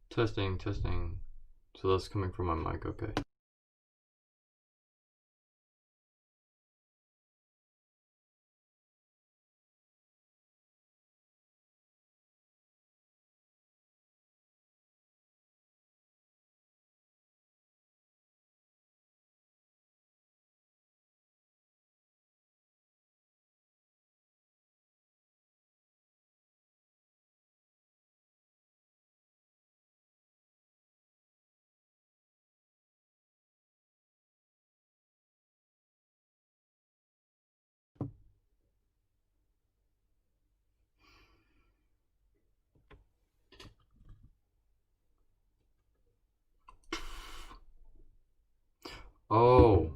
Testing, testing. So that's coming from my mic, okay. Oh.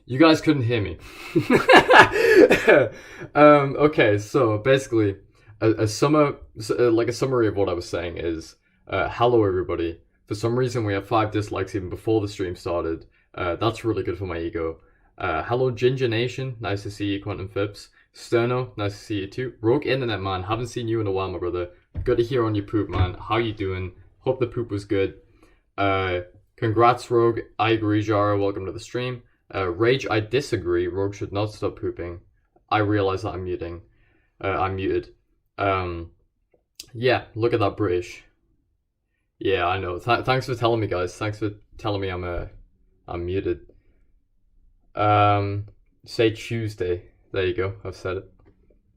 You guys couldn't hear me. Okay, so basically, a summary of what I was saying is, hello everybody. For some reason, we have 5 dislikes even before the stream started. That's really good for my ego. Hello Ginger Nation, nice to see you, Quentin Phipps. Sterno, nice to see you too. Rogue Internet Man, haven't seen you in a while, my brother. Good to hear on your poop, man. How you doing? Hope the poop was good. Congrats, Rogue. I agree, Jara. Welcome to the stream. Rage, I disagree. Rogue should not stop pooping. I realize that I'm muting. I'm muted. Yeah, look at that British. Yeah, I know. Thanks for telling me, guys. Thanks for telling me I'm muted. Say Tuesday. There you go. I've said it.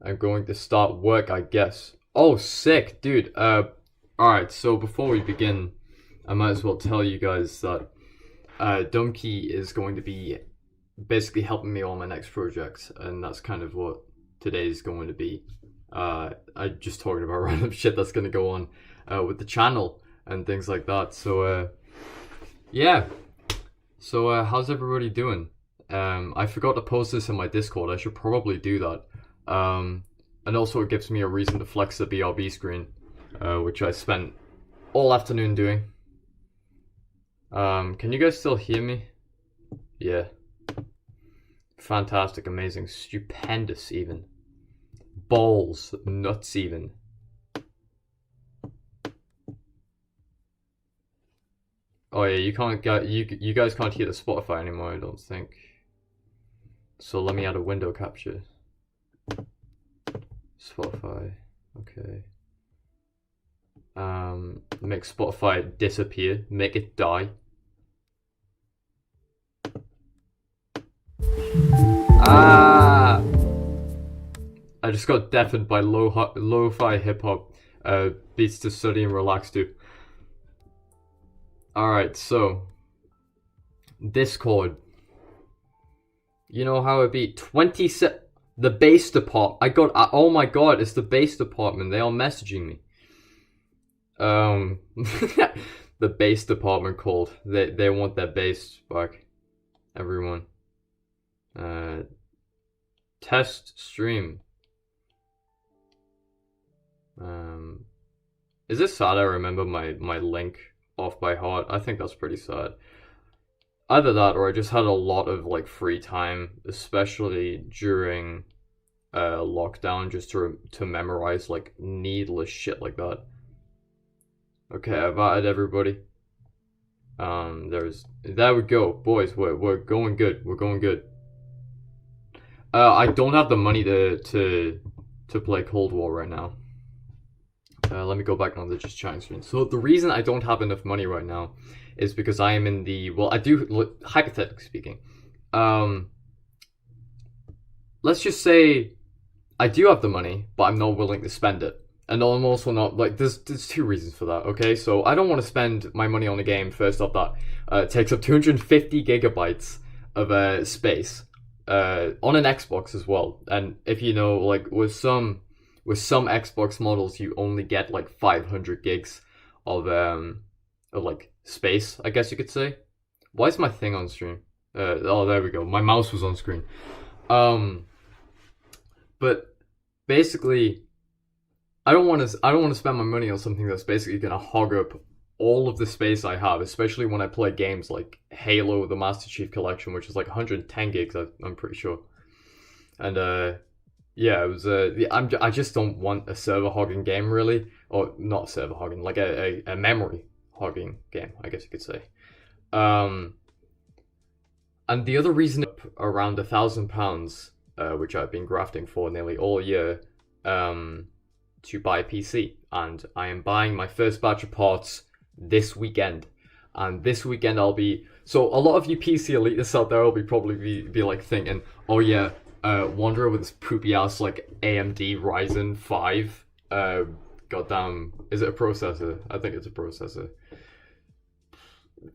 I'm going to start work, I guess. Oh, sick, dude. Alright, so before we begin, I might as well tell you guys that Dumpkey is going to be basically helping me on my next projects, and that's kind of what today's going to be. I just talking about random shit that's going to go on with the channel and things like that. So, yeah. So, how's everybody doing? I forgot to post this in my Discord. I should probably do that. And also it gives me a reason to flex the BRB screen, which I spent all afternoon doing. Can you guys still hear me? Yeah. Fantastic, amazing, stupendous even. Balls, nuts even. Oh yeah, you can't get you guys can't hear the Spotify anymore, I don't think. So let me add a window capture. Spotify, okay. Make Spotify disappear, make it die. Ah! I just got deafened by lo-fi hip-hop beats to study and relax to. Alright, so Discord. You know how it be 27. The base department. Oh my god, it's the base department. They are messaging me. The base department called. They want their base back. Everyone. Test stream. Is it sad I remember my link off by heart? I think that's pretty sad. Either that or I just had a lot of like free time, especially during lockdown, just to memorize like needless shit like that. Okay, I've added everybody. There we go, boys. We're going good. We're going good. I don't have the money to play Cold War right now. Let me go back on the just chatting screen. So the reason I don't have enough money right now is because I am in the, well, I do, hypothetically speaking, let's just say I do have the money, but I'm not willing to spend it. And I'm also not, like, there's 2 reasons for that, okay? So I don't want to spend my money on a game, first off, that takes up 250 gigabytes of space on an Xbox as well. And if you know, like, with some Xbox models, you only get like 500 gigs of like space, I guess you could say. Why is my thing on screen? Oh, there we go. My mouse was on screen. But basically, I don't want to spend my money on something that's basically gonna hog up all of the space I have, especially when I play games like Halo: The Master Chief Collection, which is like 110 gigs, I'm pretty sure. And yeah, it was I just don't want a server hogging game, really, or not server hogging, like a memory hogging game, I guess you could say. And the other reason, around £1,000, which I've been grafting for nearly all year, to buy a PC, and I am buying my first batch of parts this weekend. And this weekend I'll be, so a lot of you PC elitists out there will probably be like thinking, oh yeah, Wanderer with his poopy ass like AMD Ryzen 5. Goddamn, is it a processor? I think it's a processor.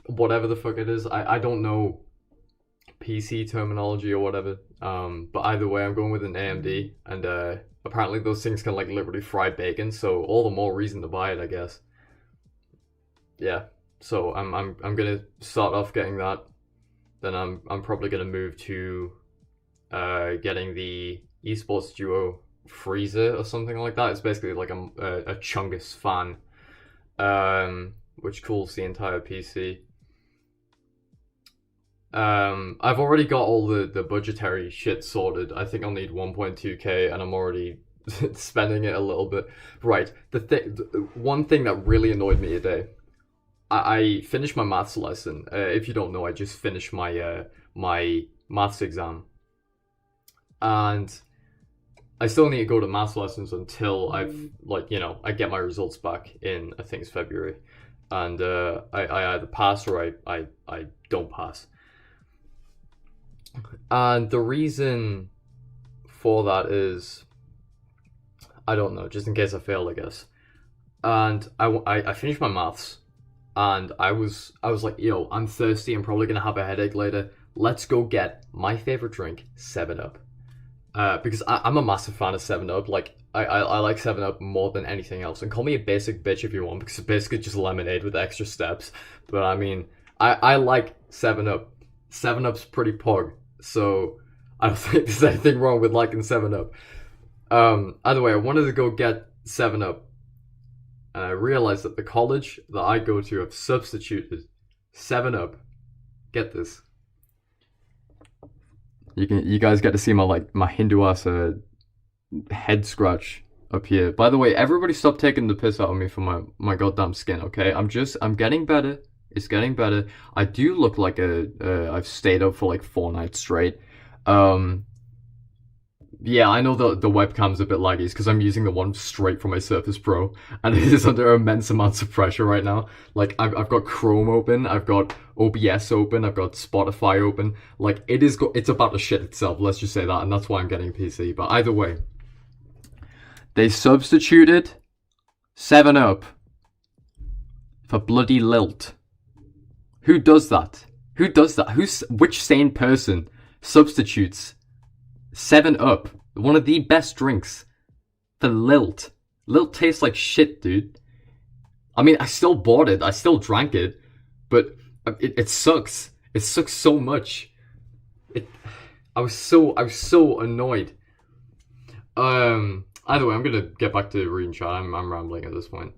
Whatever the fuck it is, I don't know PC terminology or whatever. But either way, I'm going with an AMD, and apparently those things can like literally fry bacon, so all the more reason to buy it, I guess. Yeah. So I'm gonna start off getting that. then I'm probably gonna move to getting the esports duo Freezer or something like that. It's basically like a Chungus fan, which cools the entire PC. I've already got all the budgetary shit sorted. I think I'll need 1.2k, and I'm already spending it a little bit. Right, one thing that really annoyed me today. I finished my maths lesson. If you don't know, I just finished my my maths exam, and I still need to go to maths lessons until I've I get my results back in, I think it's February, and I either pass or I don't pass. And the reason for that is, I don't know, just in case I fail, I guess. And I finished my maths, and I was like, yo, I'm thirsty, I'm probably gonna have a headache later. Let's go get my favorite drink, 7-Up. Because I'm a massive fan of 7-Up. Like, I like 7-Up more than anything else. And call me a basic bitch if you want, because it's basically just lemonade with extra steps. But I mean, I like 7-Up. 7-Up's pretty pog, so I don't think there's anything wrong with liking 7-Up. Either way, I wanted to go get 7-Up, and I realized that the college that I go to have substituted 7-Up. Get this. You guys get to see my Hindu ass head scratch up here. By the way, everybody stop taking the piss out of me for my goddamn skin, okay? I'm getting better. It's getting better. I do look like I've stayed up for like 4 nights straight. Yeah, I know the webcam's a bit laggy. It's because I'm using the one straight from my Surface Pro, and it is under immense amounts of pressure right now. Like, I've got Chrome open, I've got OBS open, I've got Spotify open. Like, it's about to shit itself, let's just say that, and that's why I'm getting a PC. But either way, they substituted 7-Up for bloody Lilt. Who does that? Who does that? Which sane person substitutes 7-Up, one of the best drinks, for Lilt? Lilt tastes like shit, dude. I mean, I still bought it, I still drank it, but it sucks. It sucks so much. I was so annoyed. Either way, I'm gonna get back to reading chat. I'm rambling at this point.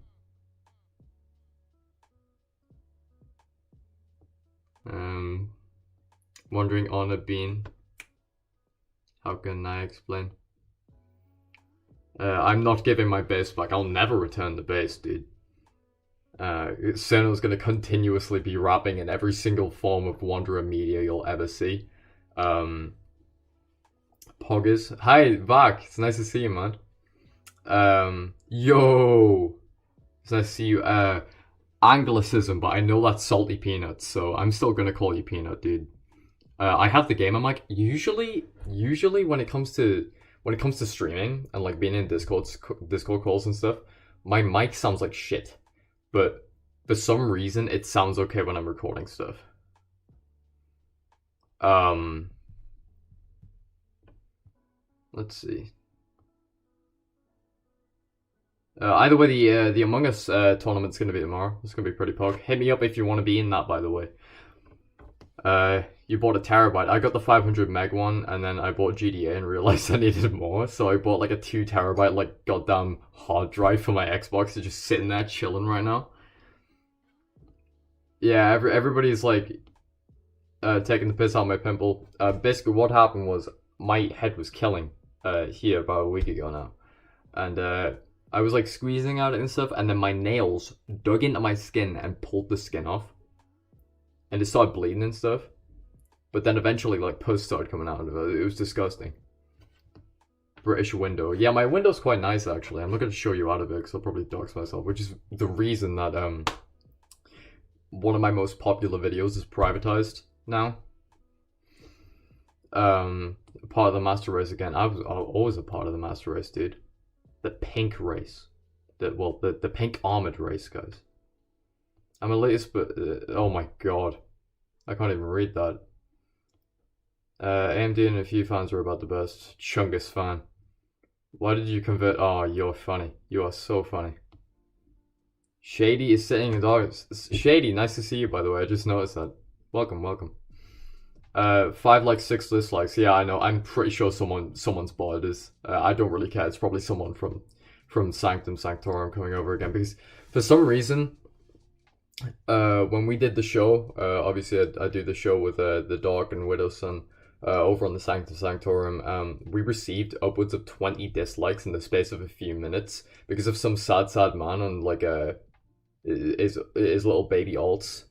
Wandering on a bean. How can I explain? I'm not giving my base back. I'll never return the base, dude. Cerno's gonna continuously be rapping in every single form of Wanderer media you'll ever see. Poggers. Hi, Vak. It's nice to see you, man. Yo. It's nice to see you. Anglicism, but I know that's Salty Peanuts, so I'm still gonna call you Peanut, dude. I have the game. I'm like, usually when it comes to streaming and like being in Discord calls and stuff, my mic sounds like shit. But for some reason, it sounds okay when I'm recording stuff. Let's see. Either way, the Among Us tournament's gonna be tomorrow. It's gonna be pretty pog. Hit me up if you want to be in that, by the way. You bought a terabyte. I got the 500 meg one, and then I bought GDA and realized I needed more, so I bought like a 2 terabyte like goddamn hard drive for my Xbox. It's just sitting there chilling right now. Yeah, everybody's like taking the piss out of my pimple. Basically, what happened was my head was killing here about a week ago now, and I was like squeezing at it and stuff, and then my nails dug into my skin and pulled the skin off, and it started bleeding and stuff. But then eventually, like, pus started coming out of it. It was disgusting. British window. Yeah, my window's quite nice, actually. I'm not going to show you out of it, because I'll probably dox myself, which is the reason that, one of my most popular videos is privatized now. Part of the master race again. I was always a part of the master race, dude. The pink race. The pink armored race, guys. I'm elitist, but, oh my god. I can't even read that. AMD and a few fans are about the best. Chungus fan. Why did you convert? Oh, you're funny. You are so funny. Shady is saying dogs. Shady, nice to see you, by the way. I just noticed that. Welcome, welcome. 5 likes, 6 dislikes. Yeah, I know. I'm pretty sure someone's bought this. I don't really care. It's probably someone from Sanctum Sanctorum coming over again because for some reason, when we did the show, obviously I do the show with the dog and Widowson, over on the Sanctum Sanctorum. We received upwards of 20 dislikes in the space of a few minutes because of some sad man on like his little baby alts.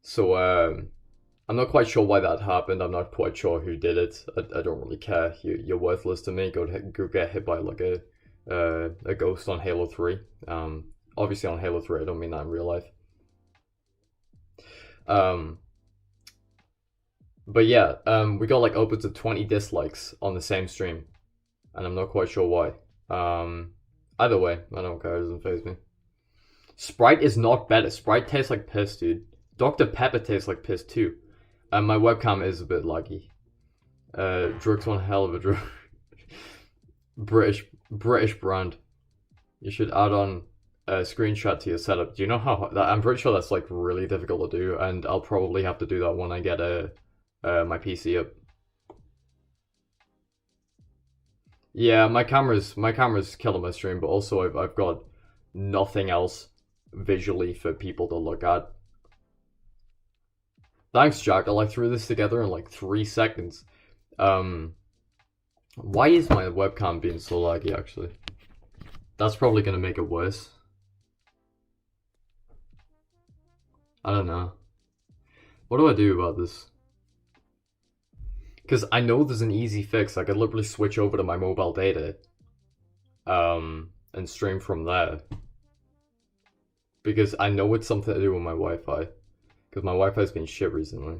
So I'm not quite sure why that happened. I'm not quite sure who did it. I don't really care. You're worthless to me. Go get hit by like a ghost on Halo 3. Obviously on Halo 3. I don't mean that in real life. But yeah, we got like upwards of 20 dislikes on the same stream, and I'm not quite sure why. Either way, I don't care. It doesn't faze me. Sprite is not better. Sprite tastes like piss, dude. Dr. Pepper tastes like piss too. My webcam is a bit laggy. Drug's one hell of a drug. British brand. You should add on a screenshot to your setup. Do you know how? I'm pretty sure that's like really difficult to do, and I'll probably have to do that when I get my PC up. Yeah, my camera's killing my stream, but also I've got nothing else visually for people to look at. Thanks, Jack. I like threw this together in like 3 seconds. Why is my webcam being so laggy? Actually, that's probably gonna make it worse. I don't know. What do I do about this? Because I know there's an easy fix. I could literally switch over to my mobile data, and stream from there. Because I know it's something to do with my Wi-Fi. Because my Wi-Fi's been shit recently.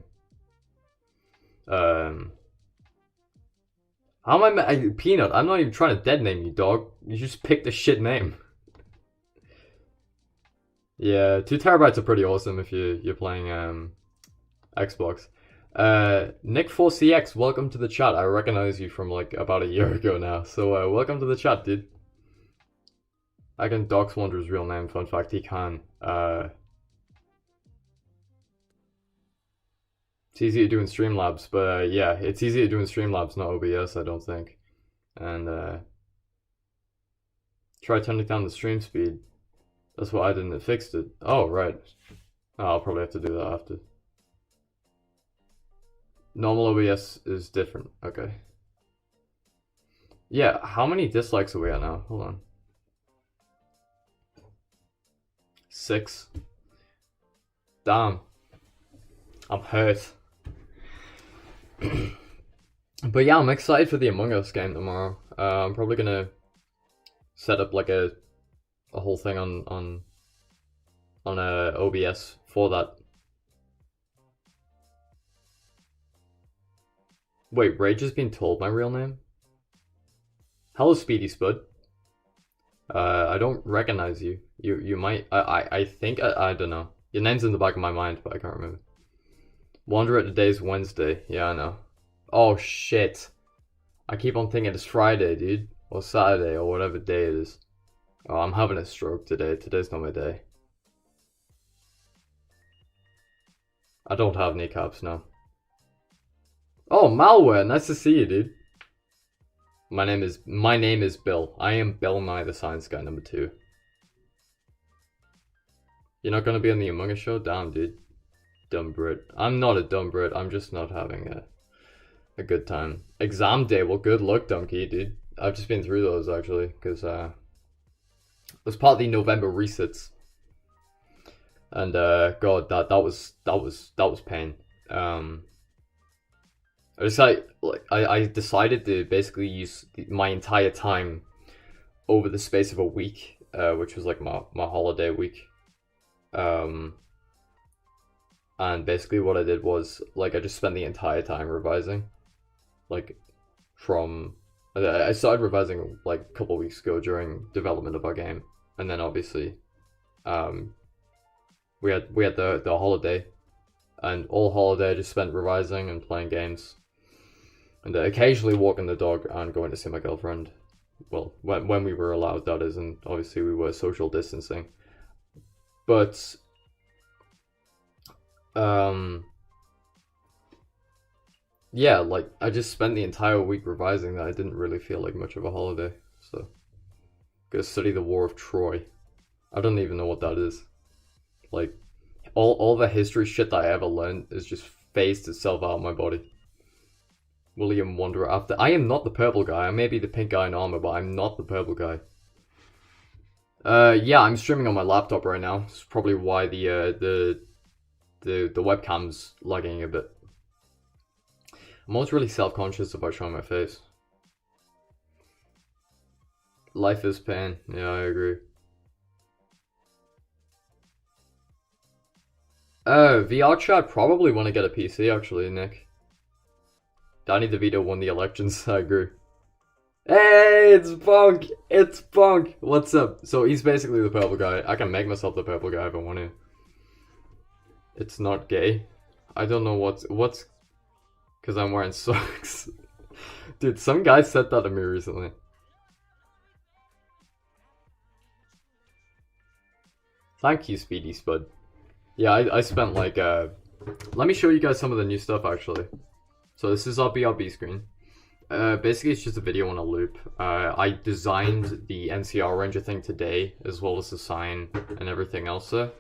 How am I Peanut? I'm not even trying to dead name you, dog. You just picked a shit name. Yeah, 2 terabytes are pretty awesome if you're playing Xbox. Nick4CX, welcome to the chat. I recognize you from like about a year ago now. So welcome to the chat, dude. I can dox Wander's real name. Fun fact, he can. It's easy to do in Streamlabs, but yeah, it's easy to do in Streamlabs, not OBS, I don't think. And try turning down the stream speed. That's what I didn't. It fixed it. Oh, right. Oh, I'll probably have to do that after. Normal OBS is different. Okay. Yeah, how many dislikes are we at now? Hold on. 6. Damn. I'm hurt. But yeah, I'm excited for the Among Us game tomorrow. I'm probably gonna set up like a whole thing on OBS for that. Wait, Rage has been told my real name? Hello, Speedy Spud. I don't recognize you. You might. I think. I don't know. Your name's in the back of my mind, but I can't remember. Wonder at today's Wednesday. Yeah, I know. Oh shit. I keep on thinking it's Friday, dude. Or Saturday, or whatever day it is. Oh, I'm having a stroke today. Today's not my day. I don't have kneecaps now. Oh, Malware. Nice to see you, dude. My name is Bill. I am Bill Nye the Science Guy number 2. You're not gonna be on the Among Us show? Damn, dude. Dumb Brit. I'm not a dumb Brit. I'm just not having a good time. Exam day. Well, good luck, Dumpkey, dude. I've just been through those actually, because it was part of the November resits, and God, that was pain. I decided to basically use my entire time over the space of a week, which was like my holiday week. And basically what I did was, like, I just spent the entire time revising. Like, I started revising like a couple of weeks ago during development of our game. And then obviously, we had the holiday. And all holiday I just spent revising and playing games. And occasionally walking the dog and going to see my girlfriend. Well, when we were allowed, that is, and obviously we were social distancing. But Yeah, like I just spent the entire week revising that. I didn't really feel like much of a holiday, so go study the War of Troy. I don't even know what that is. Like all the history shit that I ever learned is just phased itself out of my body. William Wanderer after. I am not the purple guy. I may be the pink guy in armor, but I'm not the purple guy. Yeah, I'm streaming on my laptop right now. It's probably why the webcam's lagging a bit. I'm always really self-conscious about showing my face. Life is pain. Yeah, I agree. VR chat probably want to get a PC actually, Nick. Danny DeVito won the elections. I agree. Hey, it's Bunk. It's Bunk. What's up? So he's basically the purple guy. I can make myself the purple guy if I want to. It's not gay. I don't know what's because I'm wearing socks. Dude, some guy said that to me recently. Thank you, Speedy Spud. Yeah, I spent like let me show you guys some of the new stuff actually. So this is our BRB screen. Basically it's just a video on a loop. I designed the NCR Ranger thing today, as well as the sign and everything else there.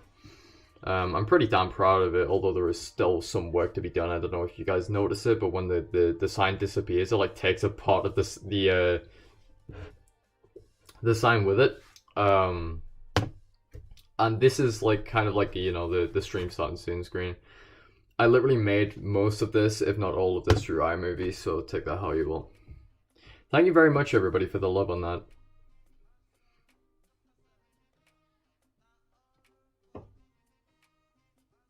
I'm pretty damn proud of it, although there is still some work to be done. I don't know if you guys notice it, but when the sign disappears, it like takes a part of this the sign with it. And this is like kind of like, you know, the stream starting soon screen. I literally made most of this, if not all of this, through iMovie, so take that how you will. Thank you very much, everybody, for the love on that.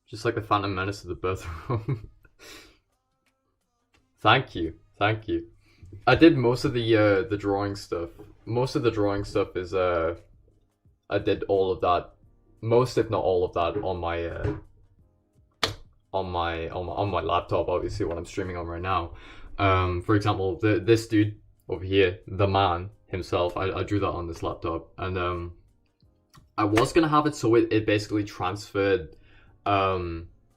Just like the Phantom Menace of the birth room. Thank you, thank you. I did most of the drawing stuff. Most of the drawing stuff is I did all of that, most if not all of that on my laptop. Obviously, what I'm streaming on right now. For example, this dude over here, the man himself, I drew that on this laptop, and I was gonna have it so it basically transferred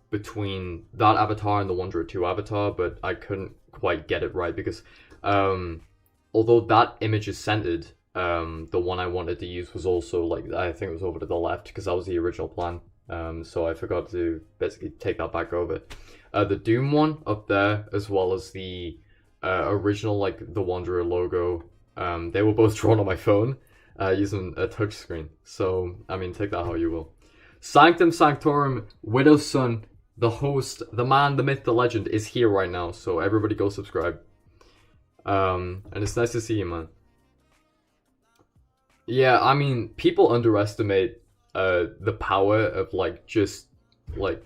between that avatar and the Wanderer 2 avatar, but I couldn't quite get it right because although that image is centered, the one I wanted to use was also like, I think it was over to the left because that was the original plan. So I forgot to basically take that back over. The Doom one up there, as well as the original, like the Wanderer logo, they were both drawn on my phone using a touchscreen. So, I mean, take that how you will. Sanctum Sanctorum, Widow's Son, the host, the man, the myth, the legend, is here right now. So everybody go subscribe. And it's nice to see you, man. Yeah, I mean, people underestimate the power of like just like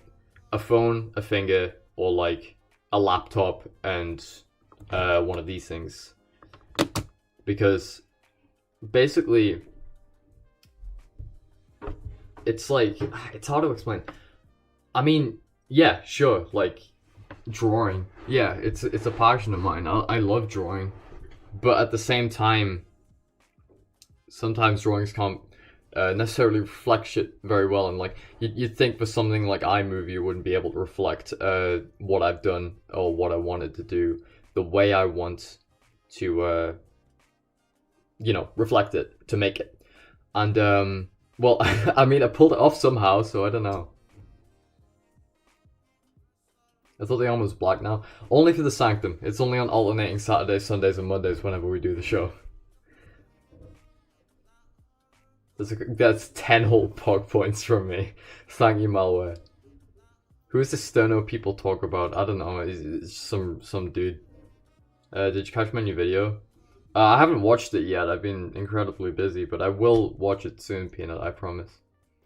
a phone, a finger, or like a laptop and one of these things, because basically it's like, it's hard to explain. I mean, yeah, sure, like drawing, yeah, it's a passion of mine. I love drawing, but at the same time, sometimes drawings can't necessarily reflect shit very well, and like you'd think for something like iMovie you wouldn't be able to reflect what I've done or what I wanted to do the way I want to you know, reflect it, to make it. And well, I mean, I pulled it off somehow, so I don't know. I thought the arm was black now. Only for the Sanctum. It's only on alternating Saturdays, Sundays, and Mondays whenever we do the show. That's 10 whole POG points from me. Thank you, Malware. Who is the Sterno people talk about? I don't know. It's some dude. Did you catch my new video? I haven't watched it yet. I've been incredibly busy, but I will watch it soon, Peanut. I promise.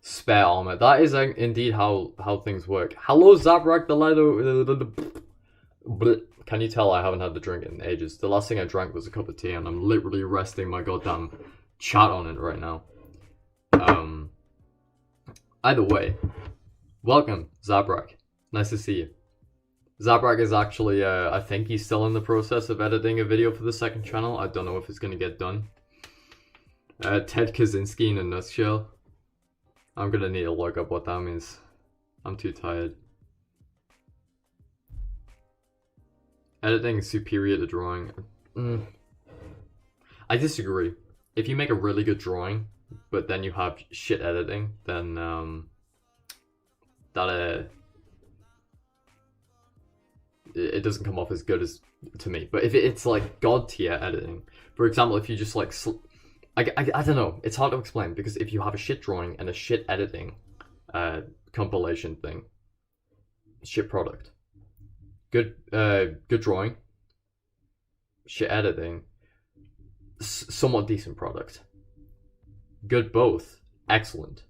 Spare armor. That is indeed how things work. Hello, Zabrak the Lido. Can you tell I haven't had the drink in ages? The last thing I drank was a cup of tea, and I'm literally resting my goddamn chat on it right now. Either way, welcome, Zabrak. Nice to see you. Zabrak is actually, I think he's still in the process of editing a video for the second channel. I don't know if it's going to get done. Ted Kaczynski in a nutshell. I'm going to need to look up what that means. I'm too tired. Editing is superior to drawing. Mm, I disagree. If you make a really good drawing, but then you have shit editing, then that it doesn't come off as good as to me. But if it's like god tier editing, for example, if you just like, I don't know, it's hard to explain because if you have a shit drawing and a shit editing compilation thing, shit product, good drawing, shit editing, somewhat decent product, good both, excellent.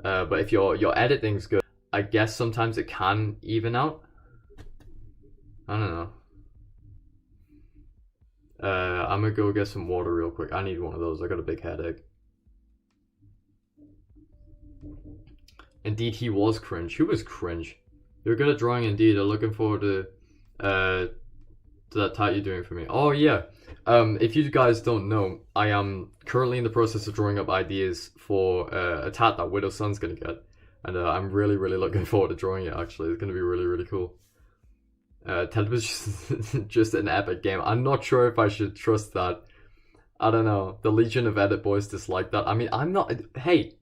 But if your editing's good, I guess sometimes it can even out. I don't know. I'm gonna go get some water real quick. I need one of those. I got a big headache. Indeed, he was cringe. Who was cringe? You're good at drawing, indeed. I'm looking forward to that tat you're doing for me. Oh yeah. If you guys don't know, I am currently in the process of drawing up ideas for a tat that Widow Sun's gonna get, and I'm really looking forward to drawing it. Actually, it's gonna be really cool. Ted was just an epic game. I'm not sure if I should trust that. I don't know. The Legion of Edit boys dislike that. I mean, I'm not. Hey,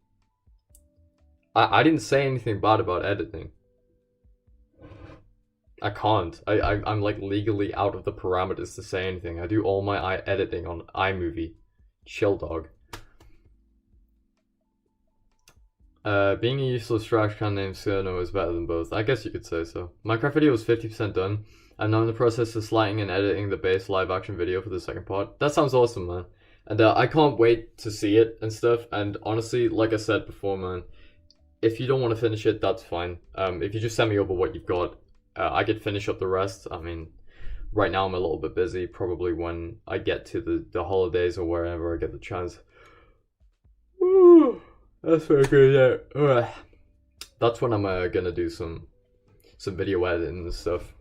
I didn't say anything bad about editing. I can't. I'm like legally out of the parameters to say anything. I do all my editing on iMovie. Chill, dog. Being a useless trash can named Cerno is better than both. I guess you could say so. Minecraft video was 50% done. I'm now in the process of sliding and editing the base live action video for the second part. That sounds awesome, man. And I can't wait to see it and stuff. And honestly, like I said before, man, if you don't want to finish it, that's fine. If you just send me over what you've got, I could finish up the rest. I mean, right now I'm a little bit busy. Probably when I get to the holidays or wherever I get the chance. Woo, that's very good, yeah. That's when I'm gonna do some video editing and stuff.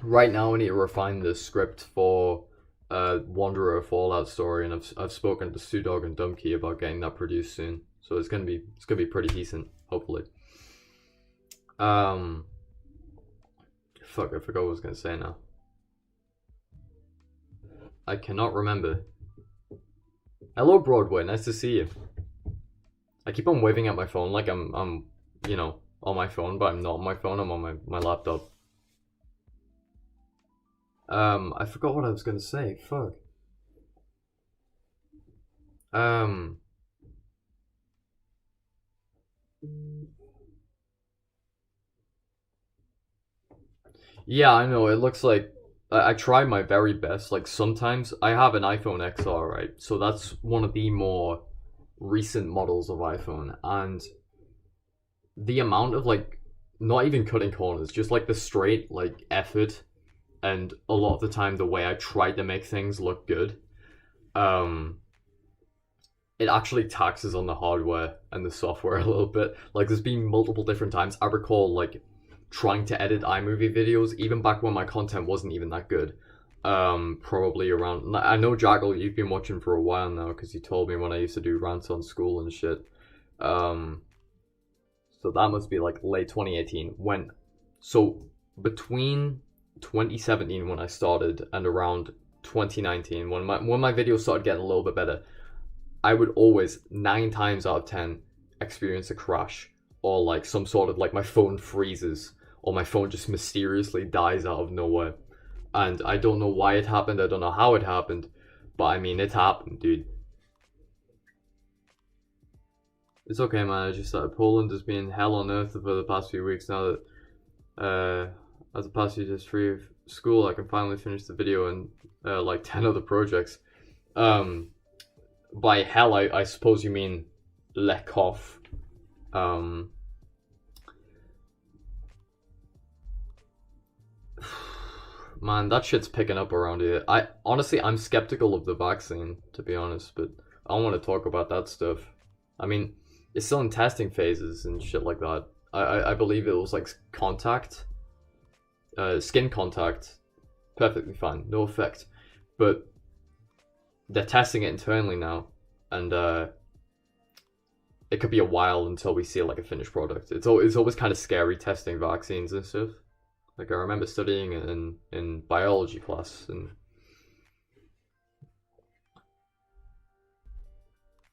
Right now I need to refine the script for Wanderer Fallout story, and I've spoken to Sudog and Dumpkey about getting that produced soon. So it's gonna be pretty decent, hopefully. Fuck, I forgot what I was gonna say now. I cannot remember. Hello, Broadway. Nice to see you. I keep on waving at my phone like I'm you know, on my phone, but I'm not on my phone. I'm on my laptop. I forgot what I was gonna say. Fuck. Yeah, I know. It looks like I try my very best. Like sometimes I have an iPhone XR, right? So that's one of the more recent models of iPhone, and the amount of like not even cutting corners, just like the straight like effort, and a lot of the time the way I try to make things look good, it actually taxes on the hardware and the software a little bit. Like there's been multiple different times I recall like trying to edit iMovie videos, even back when my content wasn't even that good. Probably around, I know Jackal, you've been watching for a while now because you told me when I used to do rants on school and shit. So that must be like late 2018 so between 2017 when I started and around 2019 when my videos started getting a little bit better, I would always 9 times out of 10 experience a crash, or like some sort of like my phone freezes, or my phone just mysteriously dies out of nowhere. And I don't know why it happened, I don't know how it happened, but I mean, it happened, dude. It's okay, man, I just started. Poland has been hell on earth for the past few weeks now that, as the past few days free of school, I can finally finish the video and, like 10 other projects. By hell, I suppose you mean Lekov. Man, that shit's picking up around here. I'm skeptical of the vaccine, to be honest, but I don't want to talk about that stuff. I mean, it's still in testing phases and shit like that. I believe it was like contact, skin contact, perfectly fine, no effect. But they're testing it internally now, and it could be a while until we see like a finished product. It's always kind of scary testing vaccines and stuff. Like I remember studying it in biology class, and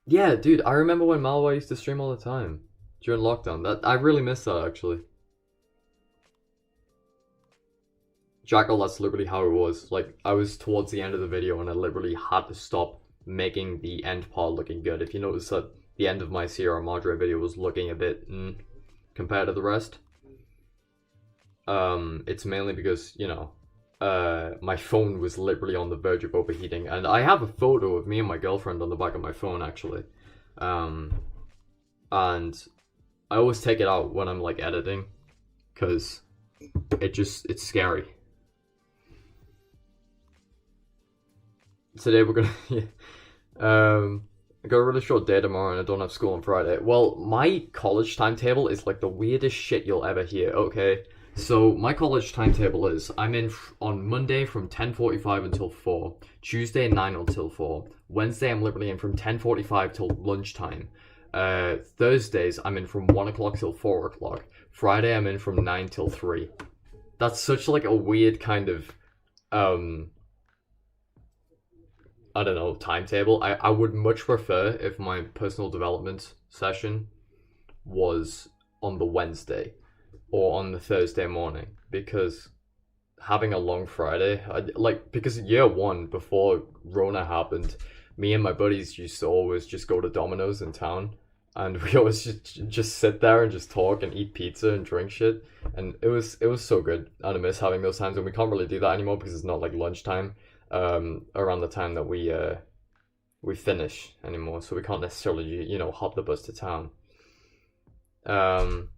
yeah, dude, I remember when Malwai used to stream all the time during lockdown. That I really miss that actually. Jackal, that's literally how it was. Like I was towards the end of the video and I literally had to stop making the end part looking good. If you notice that the end of my Sierra Madre video was looking a bit compared to the rest, it's mainly because, you know, my phone was literally on the verge of overheating, and I have a photo of me and my girlfriend on the back of my phone actually. Um, and I always take it out when I'm like editing, because it's scary. Today we're gonna I got a really short day tomorrow and I don't have school on Friday. Well, my college timetable is like the weirdest shit you'll ever hear, okay? So my college timetable is I'm in on Monday from 10:45 until 4, Tuesday 9 until 4, Wednesday I'm literally in from 10:45 till lunchtime. Thursdays I'm in from 1 o'clock till 4 o'clock. Friday I'm in from 9 till 3. That's such like a weird kind of um I don't know, timetable. I would much prefer if my personal development session was on the Wednesday or on the Thursday morning, because having a long Friday, because year one, before Rona happened, me and my buddies used to always just go to Domino's in town, and we always just sit there and just talk and eat pizza and drink shit, and it was so good. And I miss having those times, and we can't really do that anymore because it's not like lunchtime around the time that we finish anymore, so we can't necessarily, you know, hop the bus to town. Um,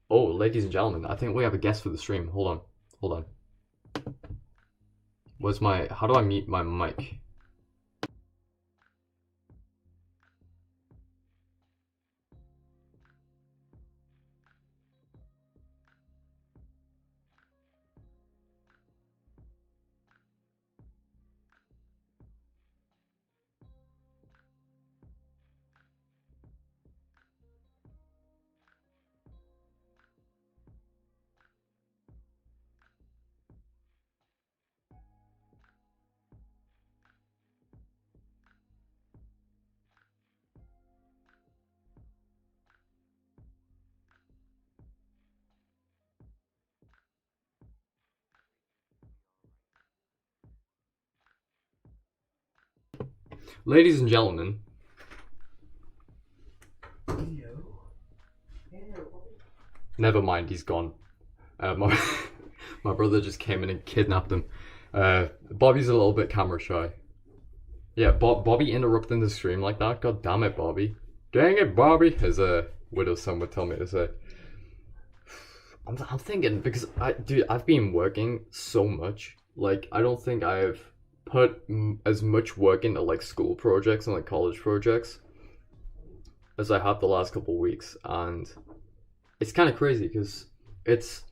oh, ladies and gentlemen, I think we have a guest for the stream. Hold on. How do I mute my mic? Ladies and gentlemen, never mind, he's gone. My my brother just came in and kidnapped him. Bobby's a little bit camera shy. Yeah, Bobby interrupting the stream like that. God damn it, Bobby. Dang it, Bobby, as a widow's son would tell me to say. I'm thinking, because dude, I've been working so much. Like, I don't think I've put as much work into like school projects and like college projects as I have the last couple of weeks, and it's kind of crazy because it's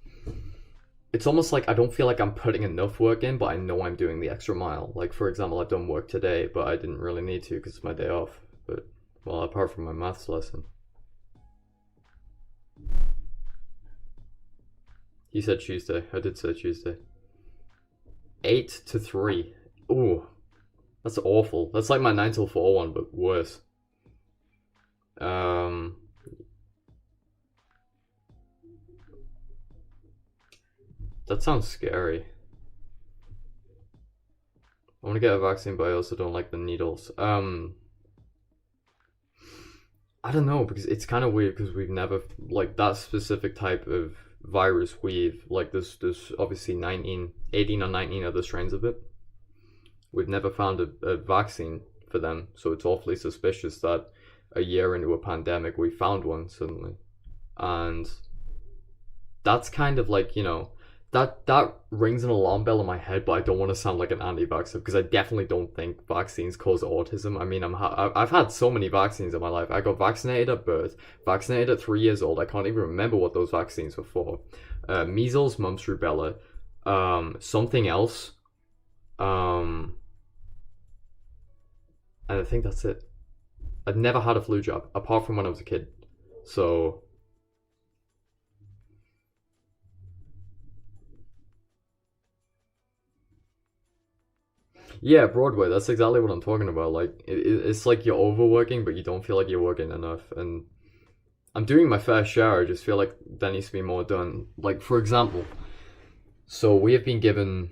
it's almost like I don't feel like I'm putting enough work in, but I know I'm doing the extra mile. Like, for example, I've done work today, but I didn't really need to because it's my day off. But, well, apart from my maths lesson. He said Tuesday. I did say Tuesday. 8 to 3. Ooh, that's awful. That's like my 9 till 4 one, but worse. That sounds scary. I want to get a vaccine, but I also don't like the needles. I don't know, because it's kind of weird because we've never, like, that specific type of virus, there's obviously 18 or 19 other strains of it. We've never found a vaccine for them, so it's awfully suspicious that a year into a pandemic we found one suddenly. And that's kind of like, you know, that rings an alarm bell in my head, but I don't want to sound like an anti-vaxxer because I definitely don't think vaccines cause autism. I mean, I've had so many vaccines in my life. I got vaccinated at birth, vaccinated at 3 years old. I can't even remember what those vaccines were for. Measles, mumps, rubella, something else, and I think that's it. I've never had a flu jab apart from when I was a kid. So Yeah, Broadway. That's exactly what I'm talking about. Like, it's like you're overworking, but you don't feel like you're working enough. And I'm doing my fair share. I just feel like there needs to be more done. Like, for example, so we have been given.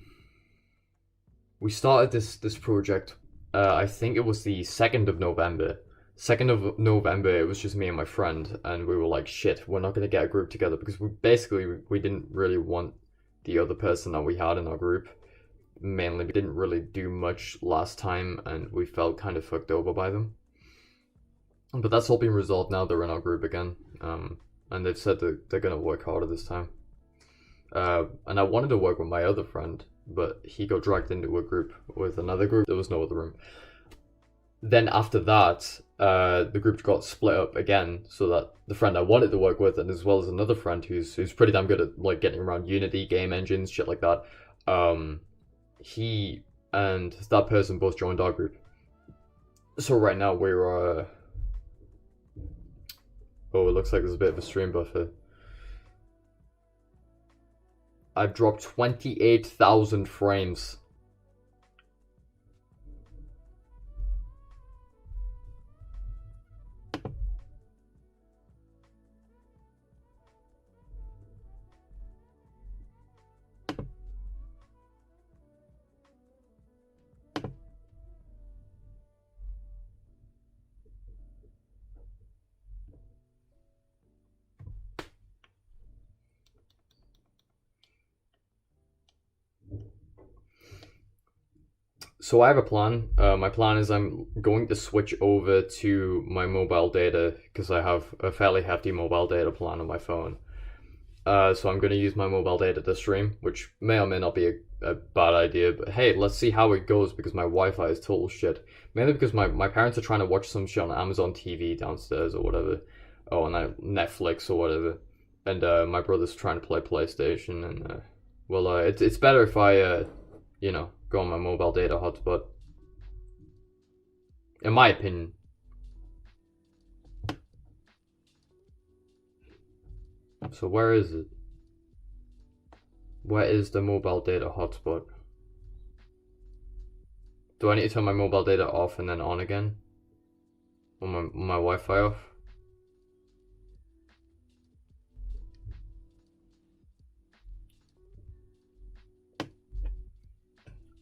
We started this project. I think it was the 2nd of November. 2nd of November. It was just me and my friend, and we were like, "Shit, we're not gonna get a group together because we didn't really want the other person that we had in our group. Mainly, we didn't really do much last time, and we felt kind of fucked over by them. But that's all been resolved now. They're in our group again, and they've said that they're gonna work harder this time. And I wanted to work with my other friend, but he got dragged into a group with another group. There was no other room. Then after that, the group got split up again, so that the friend I wanted to work with, and as well as another friend who's pretty damn good at like getting around Unity game engines, shit like that. He and that person both joined our group. So right now we're oh, it looks like there's a bit of a stream buffer. I've dropped 28,000 frames. So I have a plan. My plan is I'm going to switch over to my mobile data because I have a fairly hefty mobile data plan on my phone. So I'm going to use my mobile data to stream, which may or may not be a bad idea. But hey, let's see how it goes because my Wi-Fi is total shit. Mainly because my parents are trying to watch some shit on Amazon TV downstairs or whatever. Oh, and Netflix or whatever. And my brother's trying to play PlayStation. And well, it's better if I go on my mobile data hotspot. In my opinion. So where is it? Where is the mobile data hotspot? Do I need to turn my mobile data off and then on again? Or my Wi-Fi off?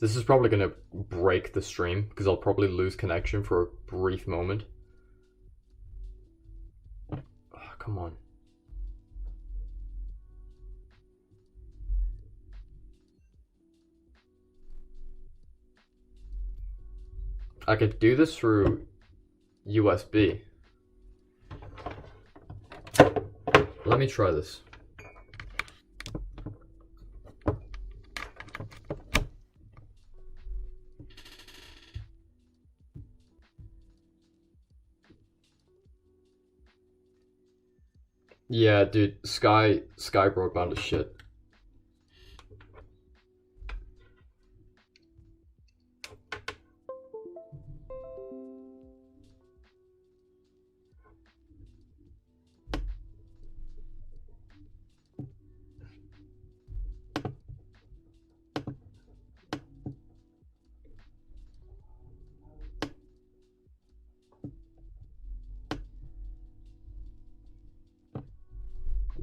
This is probably gonna break the stream because I'll probably lose connection for a brief moment. Oh, come on. I could do this through USB. Let me try this. Yeah, dude, Sky broadband is shit.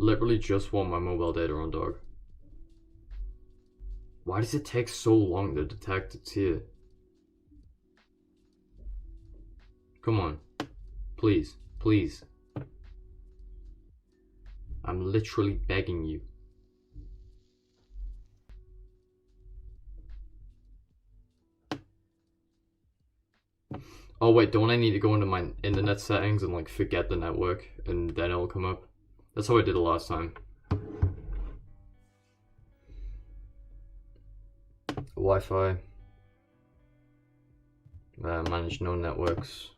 Literally just want my mobile data on, dog. Why does it take so long to detect it's here? Come on. Please. Please. I'm literally begging you. Oh wait, don't I need to go into my internet settings and like forget the network and then it'll come up? That's how I did it last time. Wi-Fi. Manage no networks.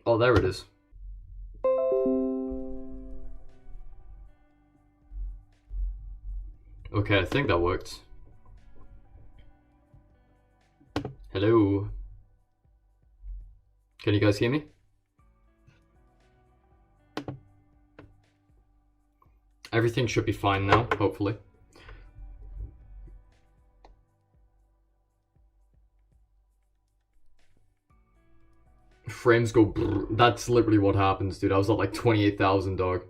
Oh, there it is. Okay, I think that worked. Hello? Can you guys hear me? Everything should be fine now, hopefully. Frames go brrr. That's literally what happens, dude. I was at like 28,000, dog.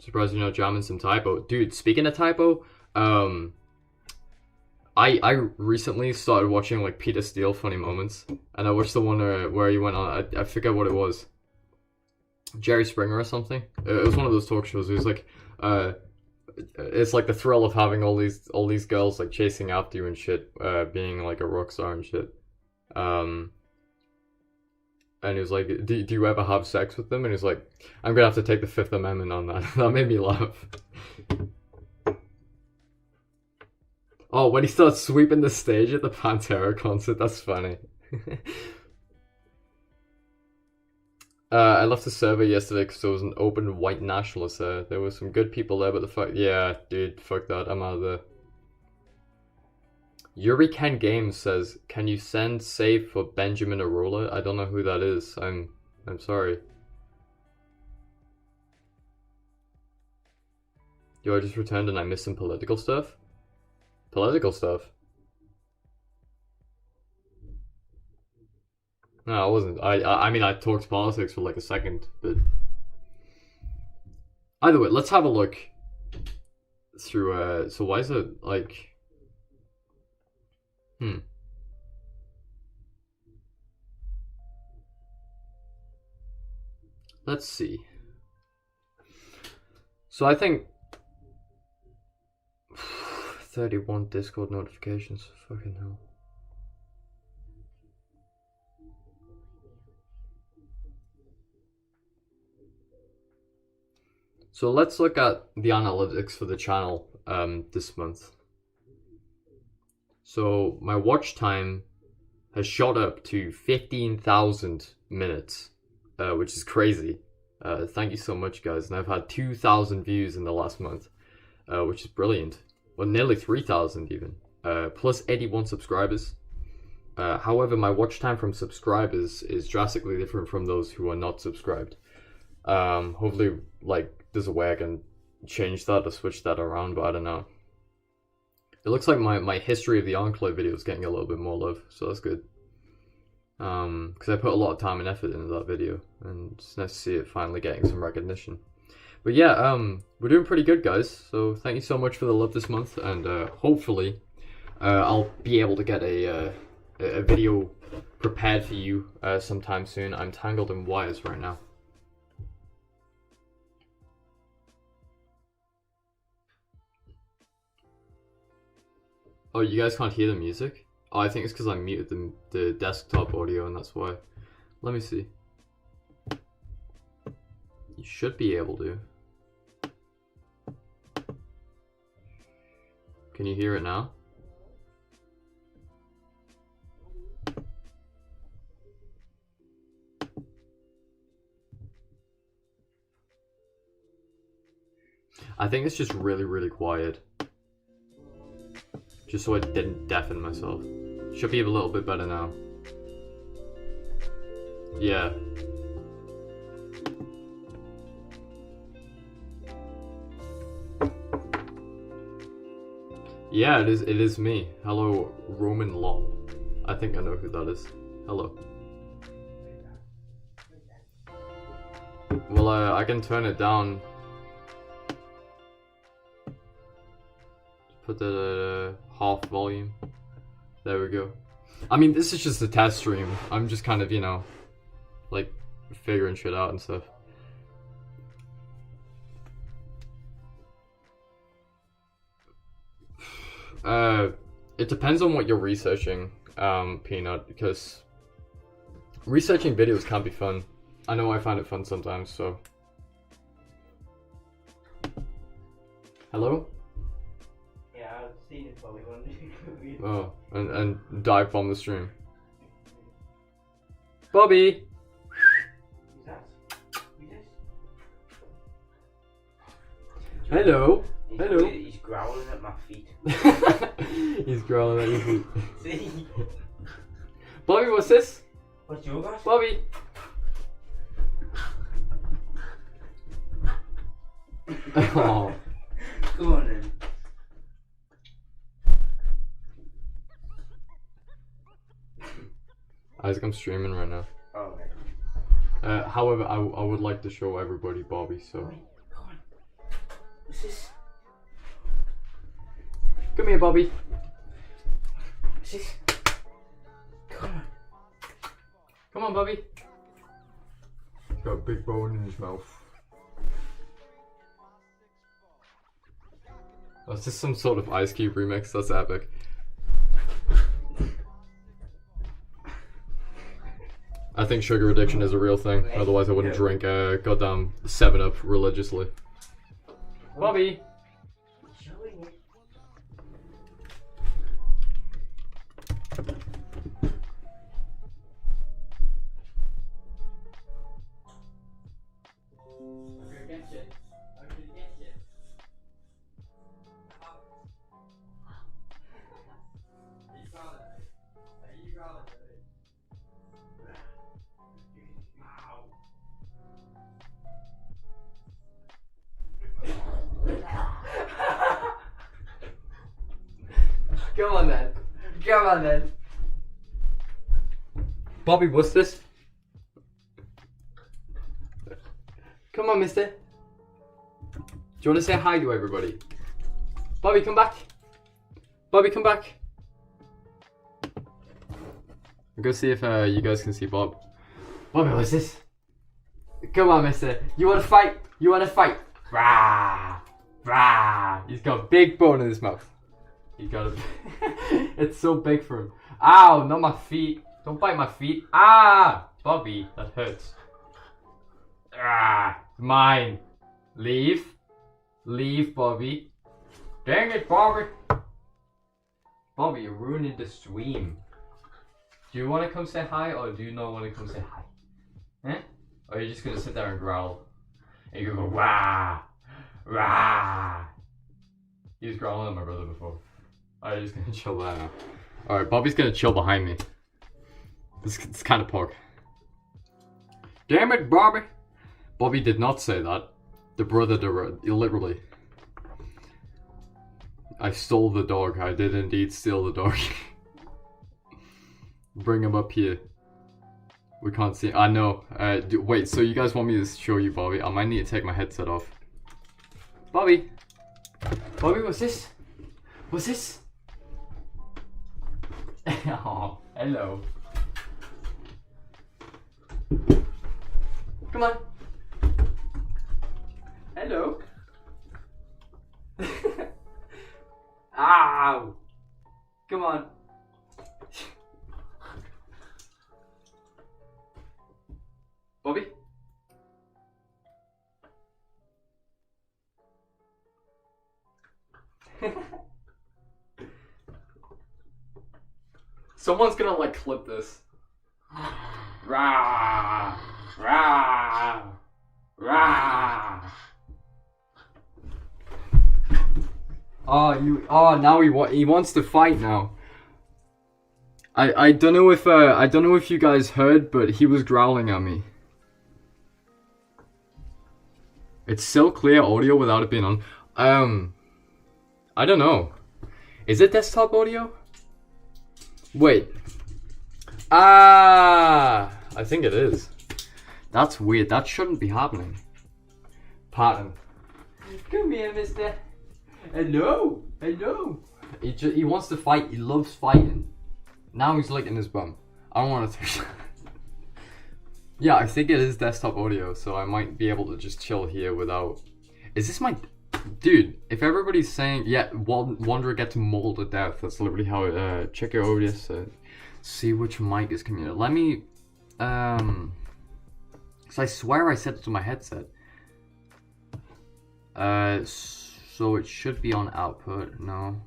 Surprised you're not jamming some typo. Dude, speaking of typo, I recently started watching like Peter Steele funny moments, and I watched the one where he went on. I forget what it was. Jerry Springer or something. It was one of those talk shows. It was like, it's like the thrill of having all these girls like chasing after you and shit, being like a rock star and shit. And he was like, do you ever have sex with them? And he's like, I'm gonna have to take the Fifth Amendment on that. That made me laugh. Oh, when he starts sweeping the stage at the Pantera concert, that's funny. I left the server yesterday because there was an open white nationalist there. There were some good people there, but the fuck, yeah, dude, fuck that. I'm out of there. Yuri Ken Games says, "Can you send save for Benjamin Arola?" I don't know who that is. I'm sorry. Yo, I just returned and I missed some political stuff. Political stuff. No, I wasn't. I mean, I talked politics for like a second, but either way, let's have a look through. So why is it like? Let's see. So I think 31 Discord notifications. Fucking hell. So let's look at the analytics for the channel this month. So my watch time has shot up to 15,000 minutes, which is crazy. Thank you so much, guys. And I've had 2,000 views in the last month, which is brilliant. Well, nearly 3,000 even, plus 81 subscribers. However, my watch time from subscribers is drastically different from those who are not subscribed. Hopefully, like, there's a way I can change that or switch that around, but I don't know. It looks like my history of the Enclave video is getting a little bit more love, so that's good. Because I put a lot of time and effort into that video, and it's nice to see it finally getting some recognition. But yeah, we're doing pretty good, guys. So thank you so much for the love this month, and hopefully, I'll be able to get a video prepared for you sometime soon. I'm tangled in wires right now. Oh, you guys can't hear the music? Oh, I think it's because I muted the desktop audio, and that's why. Let me see. You should be able to. Can you hear it now? I think it's just really, really quiet. Just so I didn't deafen myself. Should be a little bit better now. Yeah. Yeah, it is me. Hello, Roman Law. I think I know who that is. Hello. Well, I can turn it down. Put that at half volume. There we go. I mean, this is just a test stream. I'm just kind of, you know, like, figuring shit out and stuff. It depends on what you're researching, Peanut, because researching videos can be fun. I know I find it fun sometimes, so. Hello? Yeah, I've seen it, but we won't. Oh, and dive bomb the stream. Bobby! Who's that? Who's this? Hello! Hello! He's growling at my feet. He's growling at your feet. See? Bobby, what's this? What's your guys? Bobby! Oh. Come on then. Isaac, I'm streaming right now. Oh, right. However, I would like to show everybody Bobby, so... Come on. What's this? Come here, Bobby. What's this? Come on. Come on, Bobby. He's got a big bone in his mouth. Oh, is this some sort of Ice Cube remix? That's epic. I think sugar addiction is a real thing. Otherwise, I wouldn't drink goddamn 7-Up religiously. Bobby! Showing it. Come on then. Come on then. Bobby, what's this? Come on, mister. Do you want to say hi to everybody? Bobby, come back. Bobby, come back. I'll go see if you guys can see Bob. Bobby, what's this? Come on, mister. You want to fight? You want to fight? Rah! Rah! He's got a big bone in his mouth. He got it. It's so big for him. Ow, not my feet. Don't bite my feet. Ah! Bobby, that hurts. Ah! Mine. Leave. Leave, Bobby. Dang it, Bobby. Bobby, you're ruining the stream. Do you want to come say hi or do you not want to come say hi? Eh? Or are you just going to sit there and growl? And you go, rah! Rah! He was growling at my brother before. Alright, just gonna chill that now. Alright, Bobby's gonna chill behind me. It's kind of pog. Damn it, Bobby! Bobby did not say that. The brother literally. I stole the dog. I did indeed steal the dog. Bring him up here. We can't see. I know. Wait, so you guys want me to show you Bobby? I might need to take my headset off. Bobby! Bobby, what's this? What's this? Oh, hello. Come on. Hello. Ow. Come on. Bobby? Someone's gonna like clip this. Rah, rah, rah. Oh, now he wants to fight now. I don't know if you guys heard, but he was growling at me. It's still clear audio without it being on. I don't know. Is it desktop audio? Wait. I think it is. That's weird. That shouldn't be happening. Pardon. Come here, mister. Hello. Hello. He wants to fight. He loves fighting. Now he's licking his bum. I don't want to. Yeah, I think it is desktop audio, so I might be able to just chill here without. Is this my. Dude, if everybody's saying, yeah, Wanderer gets mauled to death, that's literally how it, check your OBS said. See which mic is communicated. Let me, because I swear I set it to my headset. So it should be on output, no.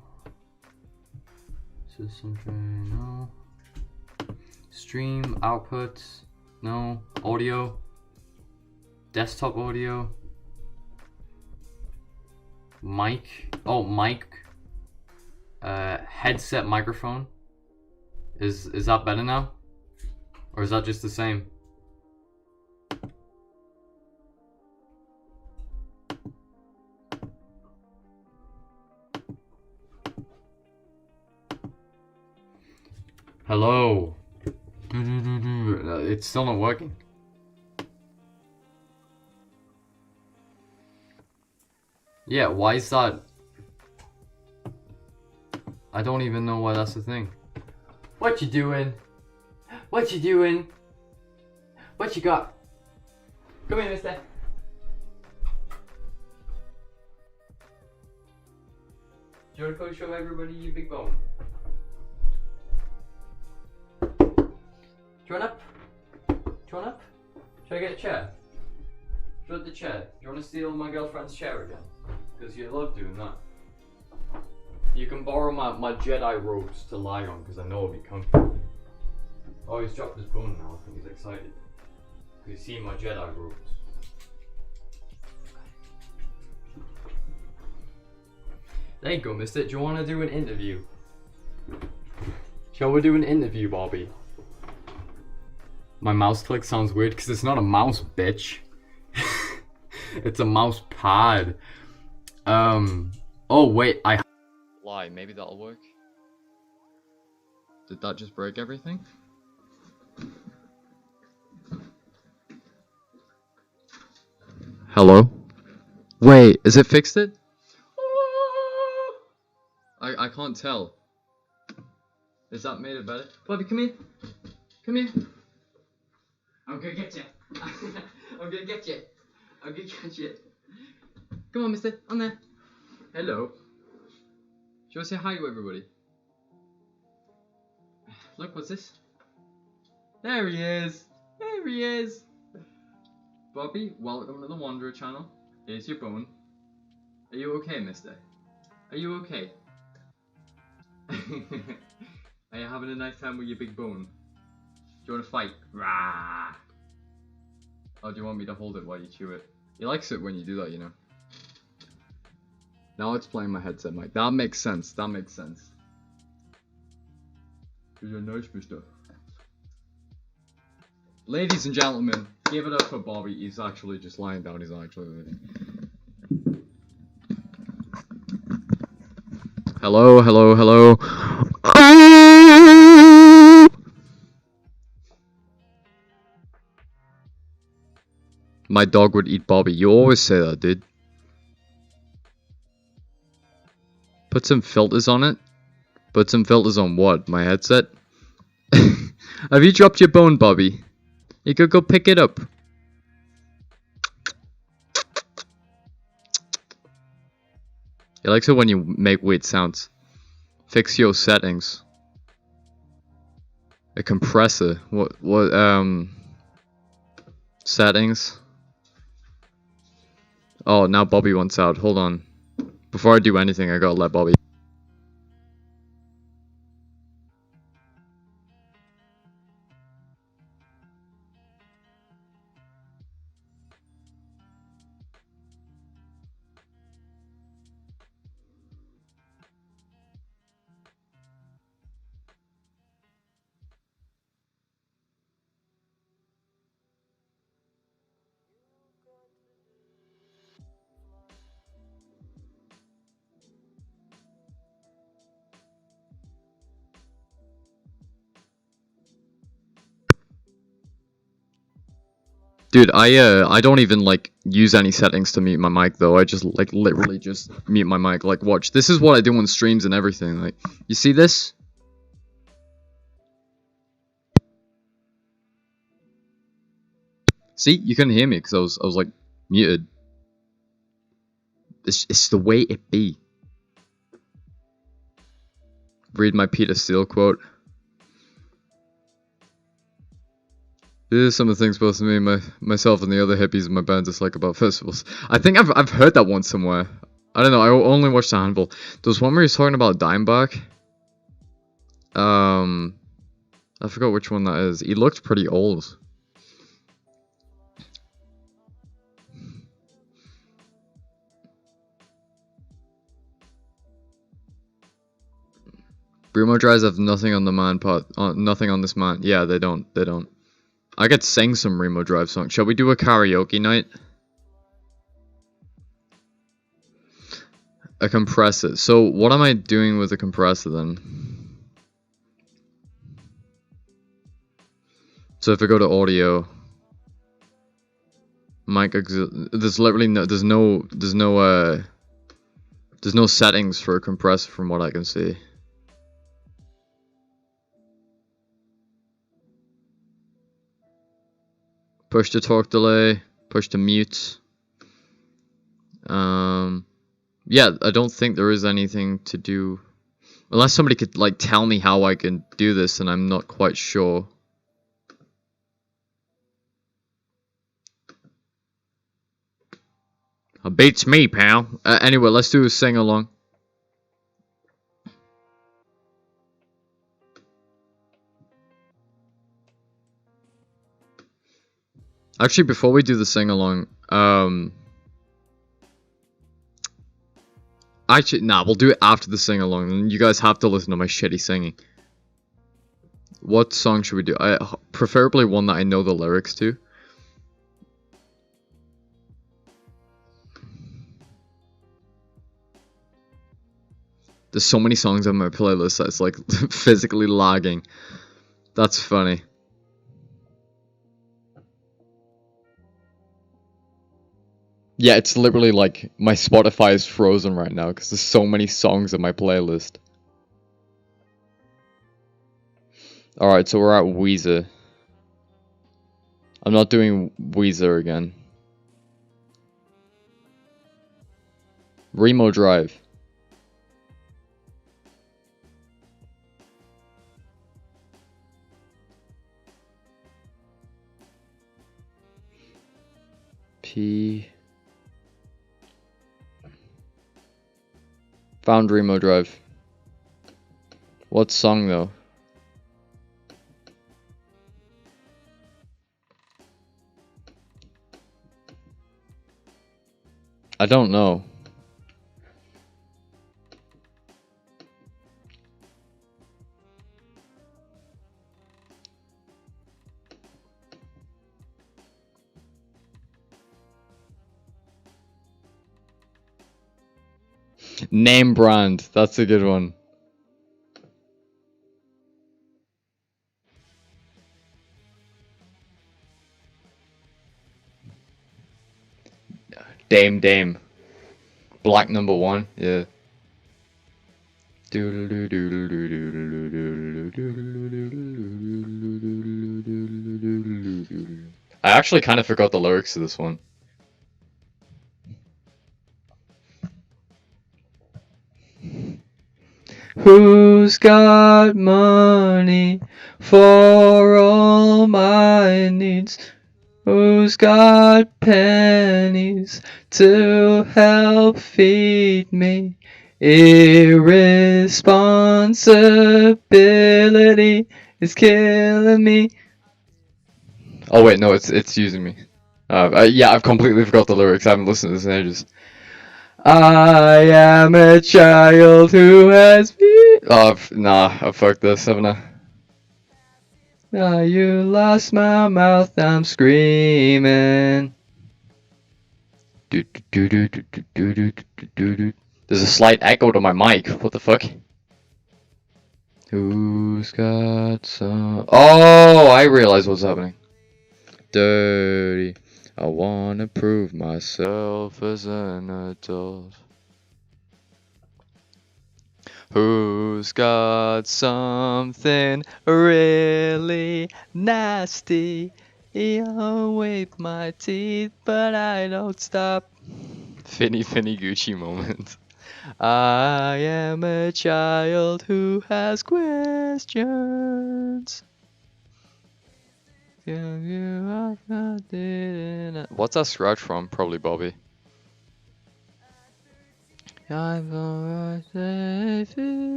System tray, no. Stream, output, No. Audio. Desktop audio. Mic. Oh, mic. Headset microphone. Is that better now? Or is that just the same? Hello. It's still not working. Yeah, why is that? I don't even know why that's the thing. What you doing? What you doing? What you got? Come here, mister. Do you want to go show everybody your big bone? Do you want up? Do you want up? Should I get a chair? Do you want the chair? Do you want to steal my girlfriend's chair again? Because you love doing that. You can borrow my Jedi robes to lie on because I know it'll be comfy. Oh, he's dropped his bone now. I think he's excited. Because he's seen my Jedi robes. There you go, mister. Do you want to do an interview? Shall we do an interview, Bobby? My mouse click sounds weird because it's not a mouse, bitch. It's a mouse pad. Oh wait, lie, maybe that'll work. Did that just break everything? Hello? Wait, is it fixed it? I can't tell. Is that made it better? Bobby, come here. Come here. I'm gonna get you. I'm gonna get you. I'm gonna get you. Come on, mister. On there. Hello. Shall I say hi to everybody? Look, what's this? There he is. There he is. Bobby, welcome to the Wanderer channel. Here's your bone. Are you okay, mister? Are you okay? Are you having a nice time with your big bone? Do you want to fight? Rah! Or do you want me to hold it while you chew it? He likes it when you do that, you know. Now it's playing my headset mic. That makes sense. That makes sense. You're nice, mister. Ladies and gentlemen, give it up for Bobby. He's actually just lying down. He's not actually... Hello, hello, hello. My dog would eat Bobby. You always say that, dude. Put some filters on it. Put some filters on what? My headset? Have you dropped your bone, Bobby? You could go pick it up. He likes it when you make weird sounds. Fix your settings. A compressor. What, settings. Oh, now Bobby wants out. Hold on. Before I do anything, I gotta let Bobby. Dude, I don't even, like, use any settings to mute my mic, though. I just, like, literally just mute my mic. Like, watch. This is what I do on streams and everything. Like, you see this? See? You couldn't hear me because I was, like, muted. It's the way it be. Read my Peter Steele quote. These are some of the things both me, myself, and the other hippies in my band dislike about festivals. I think I've heard that one somewhere. I don't know. I only watched a handful. There was one where he was talking about Dimebag. I forgot which one that is. He looked pretty old. Remo drives have nothing on the man part. Nothing on this man. Yeah, they don't. They don't. I could sing some Remo Drive songs. Shall we do a karaoke night? A compressor. So what am I doing with a compressor then? So if I go to audio, there's literally there's no settings for a compressor from what I can see. Push to talk delay, push to mute. Yeah, I don't think there is anything to do. Unless somebody could like tell me how I can do this, and I'm not quite sure. Beats me, pal. Anyway, let's do a sing along. Actually, before we do the sing along, actually, nah, we'll do it after the sing along, and you guys have to listen to my shitty singing. What song should we do? Preferably one that I know the lyrics to. There's so many songs on my playlist that's like physically lagging. That's funny. Yeah, it's literally like my Spotify is frozen right now because there's so many songs on my playlist. Alright, so we're at Weezer. I'm not doing Weezer again. Remo Drive. Found Remo Drive. What song though? I don't know. Name brand. That's a good one. Dame. Black #1. Yeah. I actually kind of forgot the lyrics to this one. Who's got money for all my needs? Who's got pennies to help feed me? Irresponsibility is killing me. Oh wait, no, it's using me. Yeah, I've completely forgot the lyrics. I haven't listened to this in ages. I am a child who has been... Oh, nah, I fucked this, haven't I? Now you lost my mouth, I'm screaming. There's a slight echo to my mic, what the fuck? Who's got some... Oh, I realize what's happening. Dirty. I wanna prove myself as an adult. Who's got something really nasty? With my teeth, but I don't stop. Finny Gucci moment. I am a child who has questions. What's that scratch from? Probably Bobby.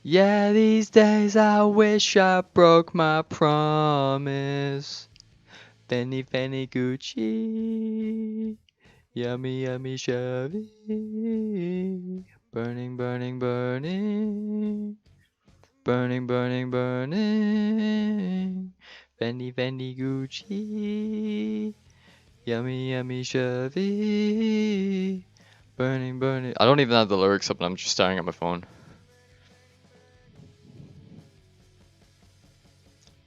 Yeah, these days I wish I broke my promise. Fanny Gucci. Yummy shovey. Burning, burning, burning. Burning, burning, burning. Fendi, Fendi, Gucci. Yummy, yummy, Chevy. Burning, burning. I don't even have the lyrics up and I'm just staring at my phone.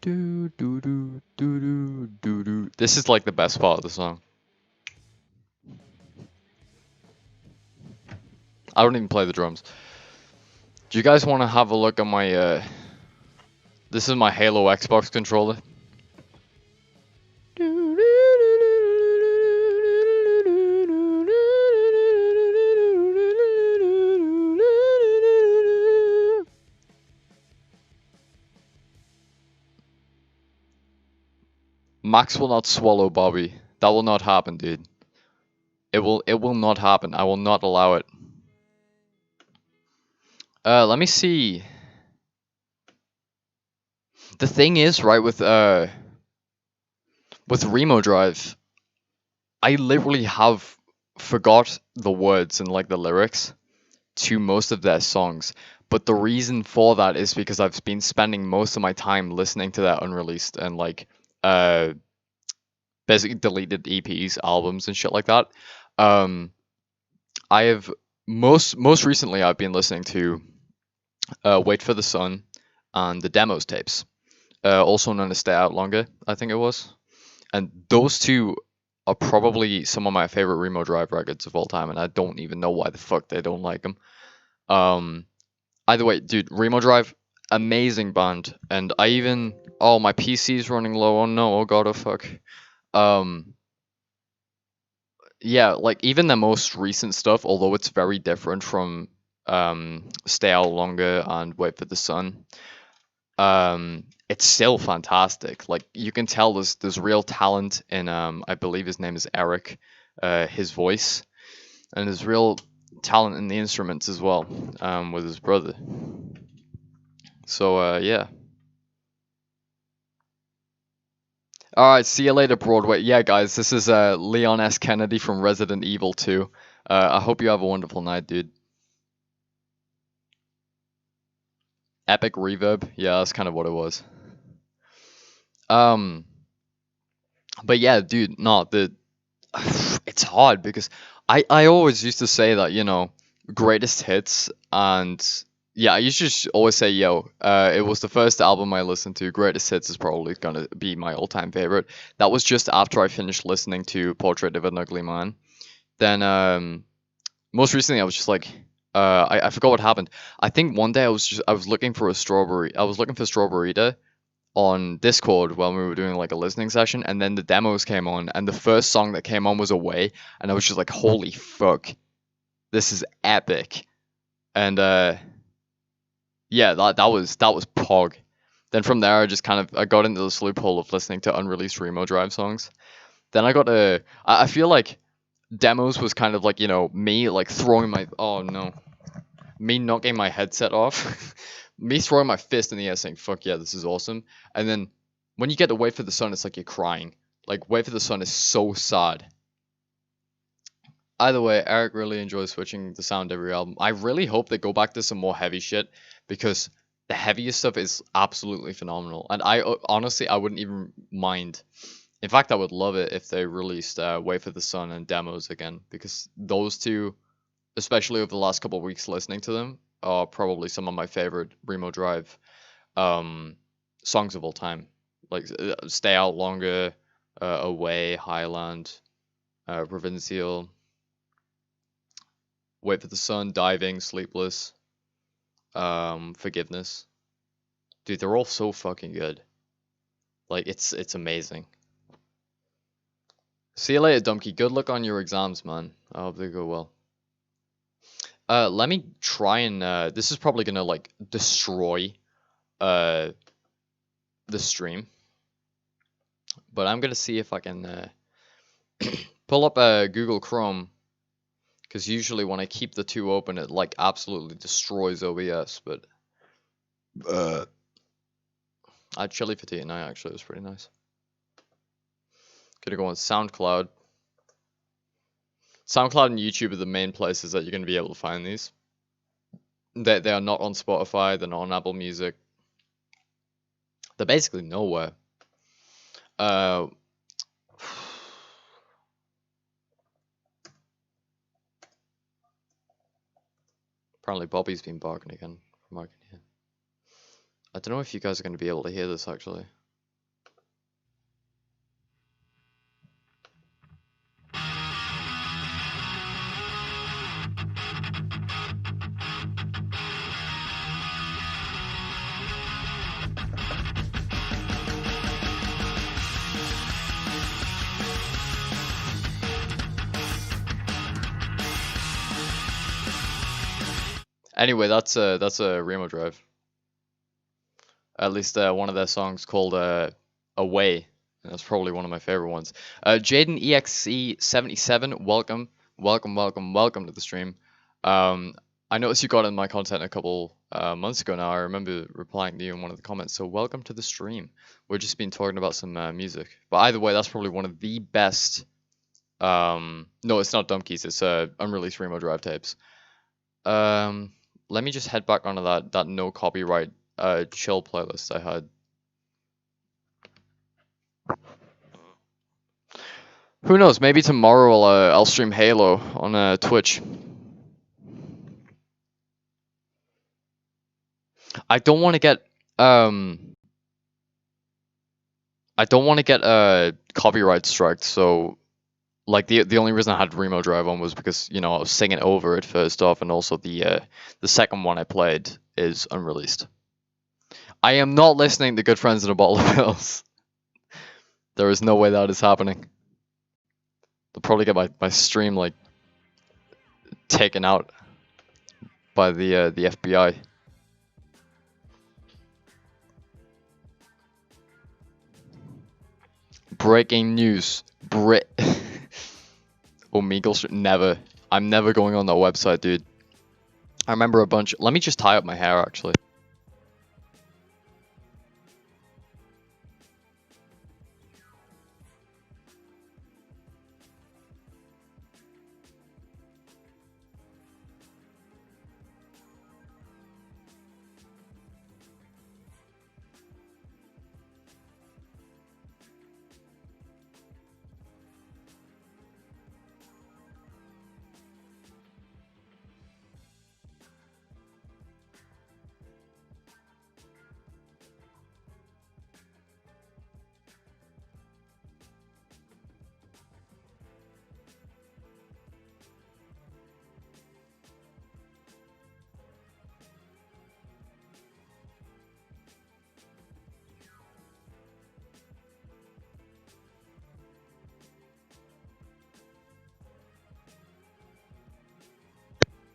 Do, do, do, do, do, do, do. This is like the best part of the song. I don't even play the drums. Do you guys want to have a look at my, this is my Halo Xbox controller. Max will not swallow Bobby. That will not happen, dude. It will not happen. I will not allow it. Let me see. The thing is, right, with Remo Drive, I literally have forgot the words and like the lyrics to most of their songs. But the reason for that is because I've been spending most of my time listening to their unreleased and like basically deleted EPs, albums and shit like that. I have most recently I've been listening to Wait for the Sun and the Demos tapes, also known as Stay Out Longer, I think it was. And those two are probably some of my favorite Remo Drive records of all time, and I don't even know why the fuck they don't like them. Either way, dude, Remo Drive, amazing band, and I even... Oh, my PC's running low, oh no, oh god, oh fuck. Yeah, like, even the most recent stuff, although it's very different from Stay Out Longer and Wait for the Sun, it's still fantastic. Like, you can tell there's real talent in, I believe his name is Eric, his voice, and there's real talent in the instruments as well, with his brother. So, yeah. Alright, see you later, Broadway. Yeah, guys, this is Leon S. Kennedy from Resident Evil 2. I hope you have a wonderful night, dude. Epic reverb? Yeah, that's kind of what it was. But yeah, dude, no, it's hard because I always used to say that, you know, greatest hits, and yeah, I used to always say, yo, it was the first album I listened to. Greatest Hits is probably gonna be my all-time favorite. That was just after I finished listening to Portrait of an Ugly Man. Then, most recently, I was just like, I forgot what happened. I think one day I was looking for Strawberryta on Discord when we were doing like a listening session, and then the demos came on, and the first song that came on was Away, and I was just like, holy fuck, this is epic. And yeah, that was Pog. Then from there, I got into this loophole of listening to unreleased Remo Drive songs. Then I got I feel like demos was kind of like, you know, me like me knocking my headset off, me throwing my fist in the air saying, fuck yeah, this is awesome. And then when you get to Wait for the Sun, it's like you're crying. Like, Wait for the Sun is so sad. Either way, Eric really enjoys switching the sound every album. I really hope they go back to some more heavy shit, because the heaviest stuff is absolutely phenomenal. And honestly, I wouldn't even mind. In fact, I would love it if they released Wait for the Sun and demos again, because those two, especially over the last couple of weeks listening to them, are probably some of my favorite Remo Drive songs of all time. Like Stay Out Longer, Away, Highland, Provincial, Wait for the Sun, Diving, Sleepless, Forgiveness. Dude, they're all so fucking good. Like, it's amazing. See you later, Dumpkey. Good luck on your exams, man. I hope they go well. Let me try and this is probably gonna like destroy the stream, but I'm gonna see if I can pull up Google Chrome, because usually when I keep the two open, it like absolutely destroys OBS. But I had chili for tea tonight, actually. It was pretty nice. Gonna go on SoundCloud. SoundCloud and YouTube are the main places that you're gonna be able to find these. They are not on Spotify. They're not on Apple Music. They're basically nowhere. Apparently Bobby's been barking again from I can hear. I don't know if you guys are going to be able to hear this actually. Anyway, that's a Remo Drive. At least one of their songs called Away. That's probably one of my favorite ones. Jaden EXE77, welcome to the stream. I noticed you got in my content a couple months ago now. I remember replying to you in one of the comments. So welcome to the stream. We've just been talking about some music. But either way, that's probably one of the best. No, it's not Dumb Keys. It's unreleased Remo Drive tapes. Let me just head back onto that no copyright chill playlist I had. Who knows? Maybe tomorrow I'll stream Halo on Twitch. I don't want to get copyright striked. So like the only reason I had Remo Drive on was because, you know, I was singing over it first off, and also the second one I played is unreleased. I am not listening to Good Friends and a Bottle of Pills. There is no way that is happening. They'll probably get my stream like taken out by the FBI. Breaking news. Omegle never. I'm never going on that website, dude. I remember a bunch. Let me just tie up my hair, actually.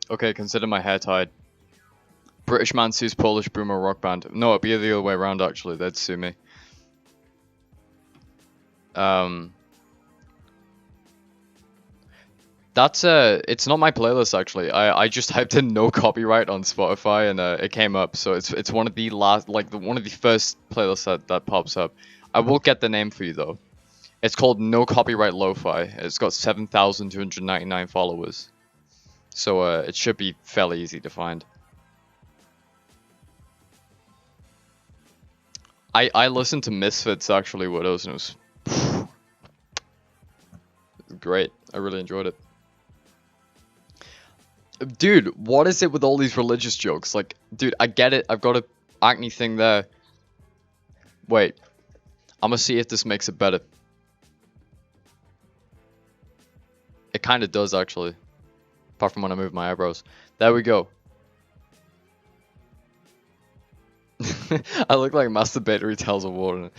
Okay, consider my hair tied. British man sues Polish boomer rock band. No, it'd be the other way around, actually. They'd sue me. That's it's not my playlist, actually. I just typed in no copyright on Spotify, and it came up. So it's one of the last, like one of the first playlists that pops up. I will get the name for you though. It's called No Copyright Lo-Fi. It's got 7,299 followers. So it should be fairly easy to find. I listened to Misfits actually with us, and it was great. I really enjoyed it. Dude, what is it with all these religious jokes? Like, dude, I get it. I've got a acne thing there. Wait. I'm gonna see if this makes it better. It kind of does, actually. Apart from when I move my eyebrows. There we go. I look like masturbatory Tales of Wonder.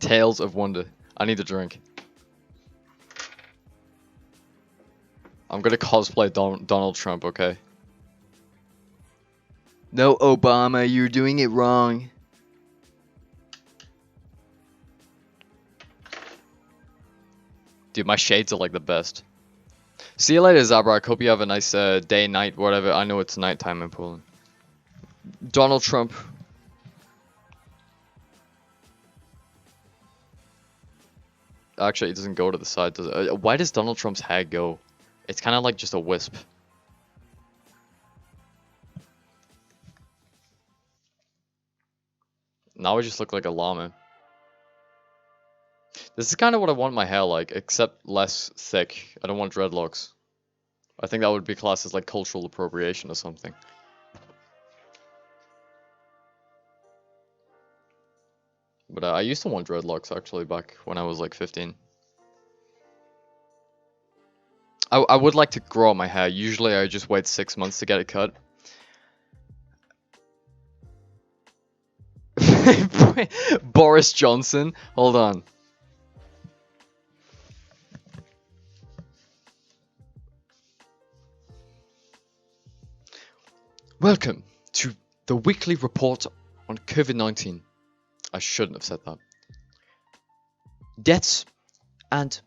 Tales of Wonder. I need a drink. I'm gonna cosplay Donald Trump, okay? No, Obama, you're doing it wrong. Dude, my shades are like the best. See you later, Zabrak. Hope you have a nice day, night, whatever. I know it's nighttime in Poland. Donald Trump. Actually, it doesn't go to the side, does it? Why does Donald Trump's hair go? It's kind of like just a wisp. Now I just look like a llama. This is kind of what I want my hair like, except less thick. I don't want dreadlocks. I think that would be classed as like cultural appropriation or something. But I used to want dreadlocks actually back when I was like 15. I would like to grow out my hair. Usually I just wait 6 months to get it cut. Boris Johnson? Hold on. Welcome to the weekly report on COVID-19. I shouldn't have said that. Deaths and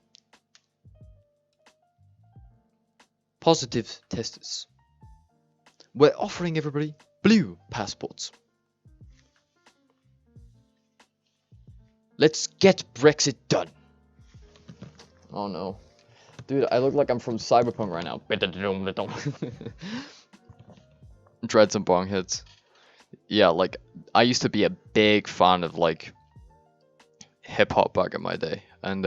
positive tests. We're offering everybody blue passports. Let's get Brexit done. Oh no. Dude, I look like I'm from Cyberpunk right now. Dreads and bong heads. Yeah, like, I used to be a big fan of, like, hip-hop back in my day. And,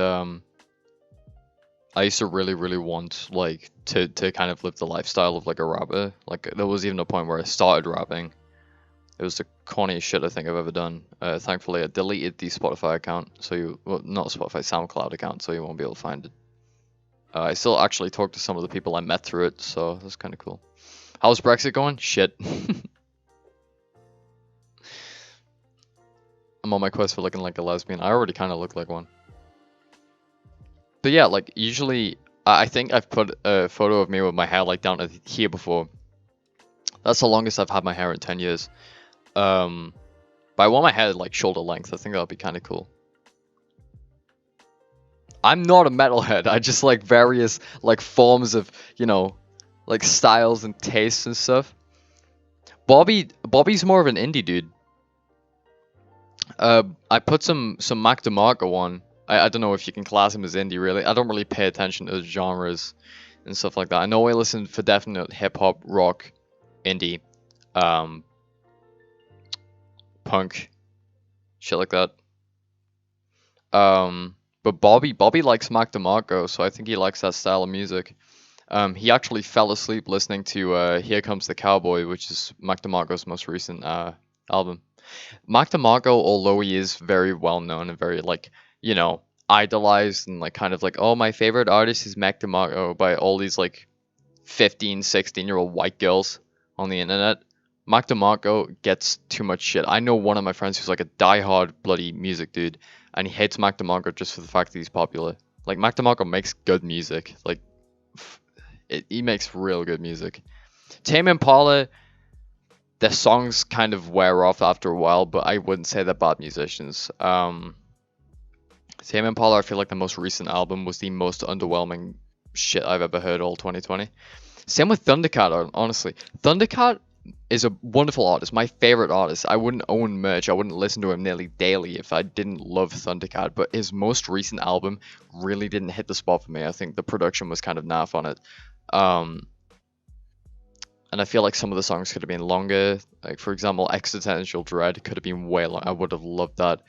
I used to really want, like, to kind of live the lifestyle of, like, a rapper. Like, there was even a point where I started rapping. It was the corniest shit I think I've ever done. Thankfully, I deleted the Spotify account, so you... Well, not Spotify, SoundCloud account, so you won't be able to find it. I still actually talk to some of the people I met through it, so that's kind of cool. How's Brexit going? Shit. I'm on my quest for looking like a lesbian. I already kind of look like one. But yeah, like, usually, I think I've put a photo of me with my hair, like, down to here before. That's the longest I've had my hair in 10 years. But I want my hair, like, shoulder length. I think that would be kind of cool. I'm not a metalhead. I just like various, like, forms of, you know, like, styles and tastes and stuff. Bobby's more of an indie dude. I put some Mac DeMarco on. I don't know if you can class him as indie, really. I don't really pay attention to genres and stuff like that. I know I listen for definite hip-hop, rock, indie, punk, shit like that. But Bobby likes Mac DeMarco, so I think he likes that style of music. He actually fell asleep listening to Here Comes the Cowboy, which is Mac DeMarco's most recent album. Mac DeMarco, although he is very well known and very, like, you know, idolized and, like, kind of like, oh, my favorite artist is Mac DeMarco by all these, like, 15, 16-year-old white girls on the internet, Mac DeMarco gets too much shit. I know one of my friends who's, like, a diehard bloody music dude, and he hates Mac DeMarco just for the fact that he's popular. Like, Mac DeMarco makes good music. Like, he makes real good music. Tame Impala, their songs kind of wear off after a while, but I wouldn't say they're bad musicians. Tame Impala, I feel like the most recent album was the most underwhelming shit I've ever heard all 2020. Same with Thundercat, honestly. Thundercat is a wonderful artist, my favorite artist. I wouldn't own merch, I wouldn't listen to him nearly daily if I didn't love Thundercat, but his most recent album really didn't hit the spot for me. I think the production was kind of naff on it. And I feel like some of the songs could have been longer. Like, for example, Existential Dread could have been way long. I would have loved that.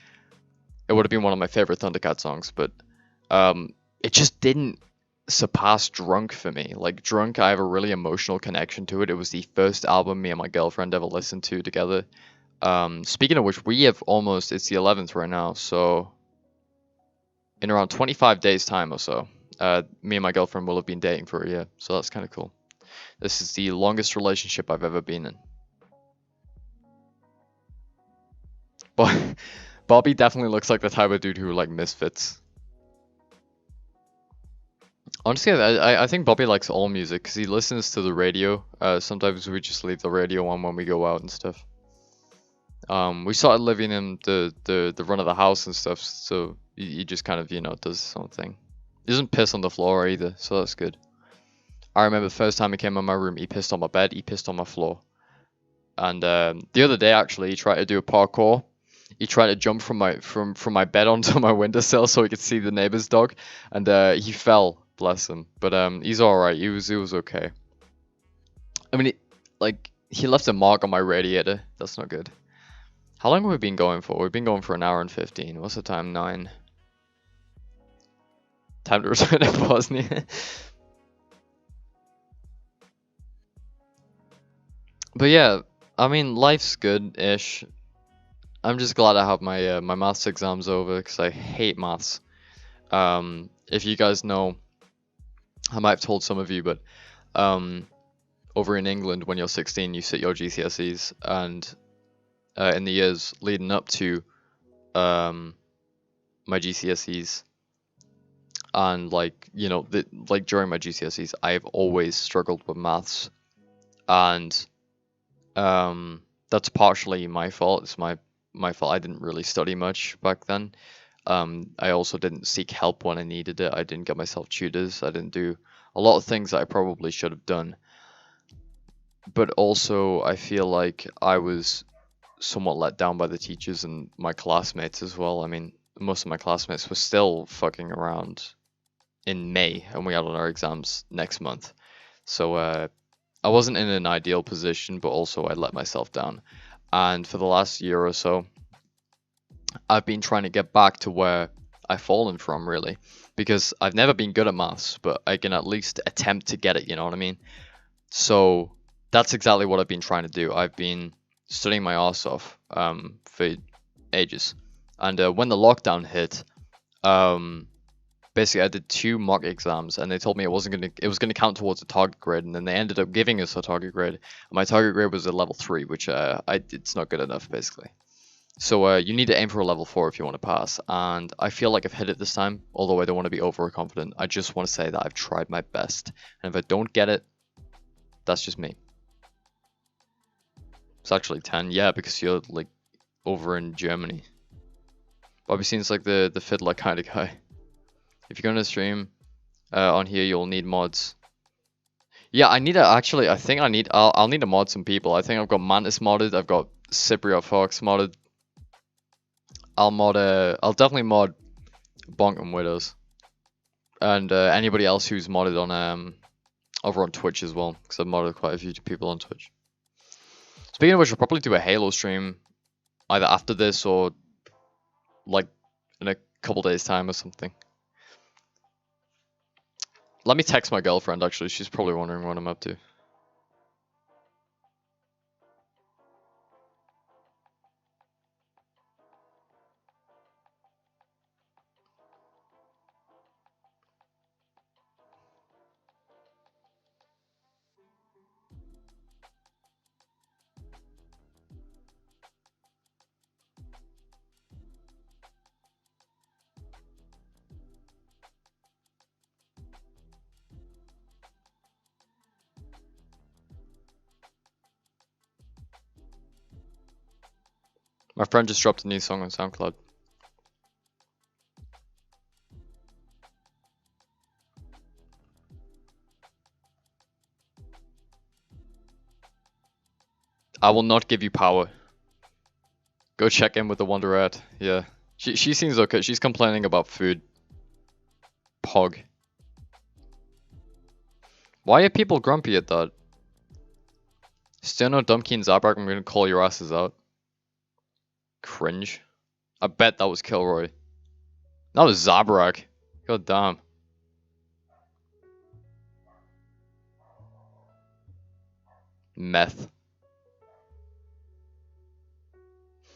It would have been one of my favorite Thundercat songs, but it just didn't surpass Drunk for me. Like, Drunk, I have a really emotional connection to it. It was the first album me and my girlfriend ever listened to together. Speaking of which, we have almost, it's the 11th right now, so in around 25 days time or so, me and my girlfriend will have been dating for a year, so that's kind of cool. This is the longest relationship I've ever been in. But Bobby definitely looks like the type of dude who, like, misfits. Honestly, I think Bobby likes all music because he listens to the radio. Sometimes we just leave the radio on when we go out and stuff. We started living in the run of the house and stuff, so he just kind of, you know, does his own thing. He doesn't piss on the floor either, so that's good. I remember the first time he came in my room, he pissed on my bed, he pissed on my floor. And the other day, actually, he tried to do a parkour. He tried to jump from my bed onto my windowsill so he could see the neighbor's dog, and he fell. Bless him. But he's alright. He was okay. I mean, he left a mark on my radiator. That's not good. How long have we been going for? We've been going for an hour and 15. What's the time? 9. Time to return to Bosnia. But yeah, I mean, life's good-ish. I'm just glad I have my my maths exams over because I hate maths. If you guys know, I might have told some of you, but over in England, when you're 16, you sit your GCSEs, and in the years leading up to my GCSEs, and like like during my GCSEs, I've always struggled with maths, and that's partially my fault. It's my fault. I didn't really study much back then. I also didn't seek help when I needed it. I didn't get myself tutors. I didn't do a lot of things that I probably should have done. But also, I feel like I was somewhat let down by the teachers and my classmates as well. I mean, most of my classmates were still fucking around in May, and we had our exams next month. So I wasn't in an ideal position, but also I let myself down. And for the last year or so, I've been trying to get back to where I've fallen from, really, because I've never been good at maths, but I can at least attempt to get it, you know what I mean? So that's exactly what I've been trying to do. I've been studying my arse off for ages, and when the lockdown hit, basically I did 2 mock exams, and they told me it was gonna count towards a target grade, and then they ended up giving us a target grade. My target grade was a level 3, which it's not good enough, basically. So you need to aim for a level 4 if you want to pass, and I feel like I've hit it this time, although I don't want to be overconfident. I just want to say that I've tried my best, and if I don't get it, that's just me. It's actually 10, yeah, because you're like over in Germany. Bobby seems like the fiddler kind of guy. If you're going to stream on here, you'll need mods. Yeah, I need to actually. I'll need to mod some people. I think I've got Mantis modded. I've got Cypriot Fox modded. I'll definitely mod Bonk and Widows, and anybody else who's modded on over on Twitch as well, because I've modded quite a few people on Twitch. Speaking of which, I'll probably do a Halo stream either after this or like in a couple days time or something. Let me text my girlfriend, actually. She's probably wondering what I'm up to. My friend just dropped a new song on SoundCloud. I will not give you power. Go check in with the Wonderette. Yeah. She seems okay. She's complaining about food. Pog. Why are people grumpy at that? Still no Dumpkey and Zabrak, I'm gonna call your asses out. Cringe. I bet that was Kilroy. That was Zabrak. God damn. Meth.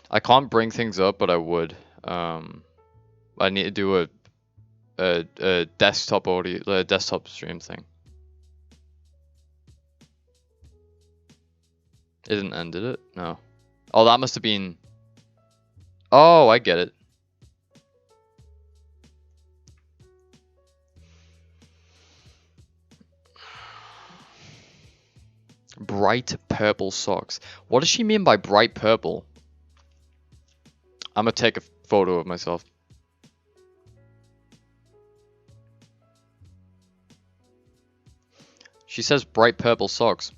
I can't bring things up, but I would. I need to do a desktop audio, a desktop stream thing. It didn't end, did it? No. Oh, that must have been. Oh, I get it. Bright purple socks. What does she mean by bright purple? I'm gonna take a photo of myself. She says bright purple socks.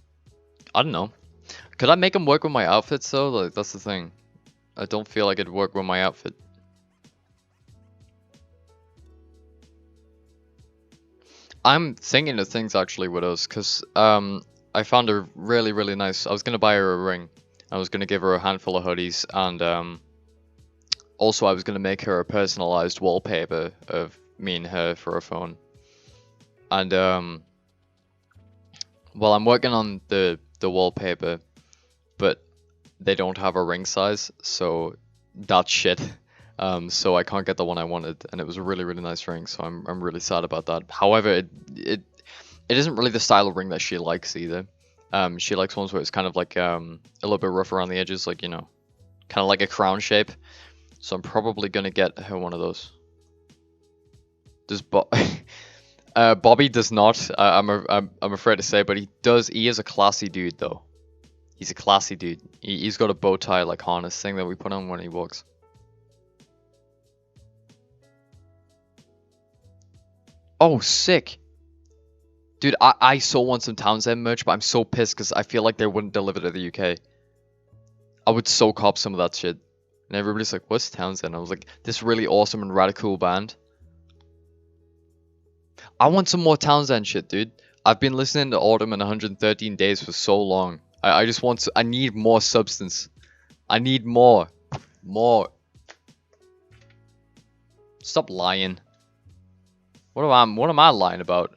I don't know. Could I make them work with my outfits though? Like, that's the thing. I don't feel like it'd work with my outfit. I'm thinking of things actually with us, because I found a really nice. I was gonna buy her a ring. I was gonna give her a handful of hoodies, and also I was gonna make her a personalized wallpaper of me and her for her phone. And well, I'm working on the wallpaper, but they don't have a ring size, so that's shit. So I can't get the one I wanted, and it was a really nice ring, so I'm really sad about that. However, it isn't really the style of ring that she likes either. She likes ones where it's kind of like a little bit rough around the edges, like, you know, kind of like a crown shape. So I'm probably gonna get her one of those. Does Bobby does not. I'm afraid to say, but he does. He is a classy dude, though. He's a classy dude. He's got a bow tie like harness thing that we put on when he walks. Oh, sick. Dude, I so want some Townsend merch, but I'm so pissed because I feel like they wouldn't deliver to the UK. I would so cop some of that shit. And everybody's like, what's Townsend? I was like, this really awesome and radical band. I want some more Townsend shit, dude. I've been listening to Autumn and 113 Days for so long. I just want to, I need more substance. I need more. More. Stop lying. What am I lying about?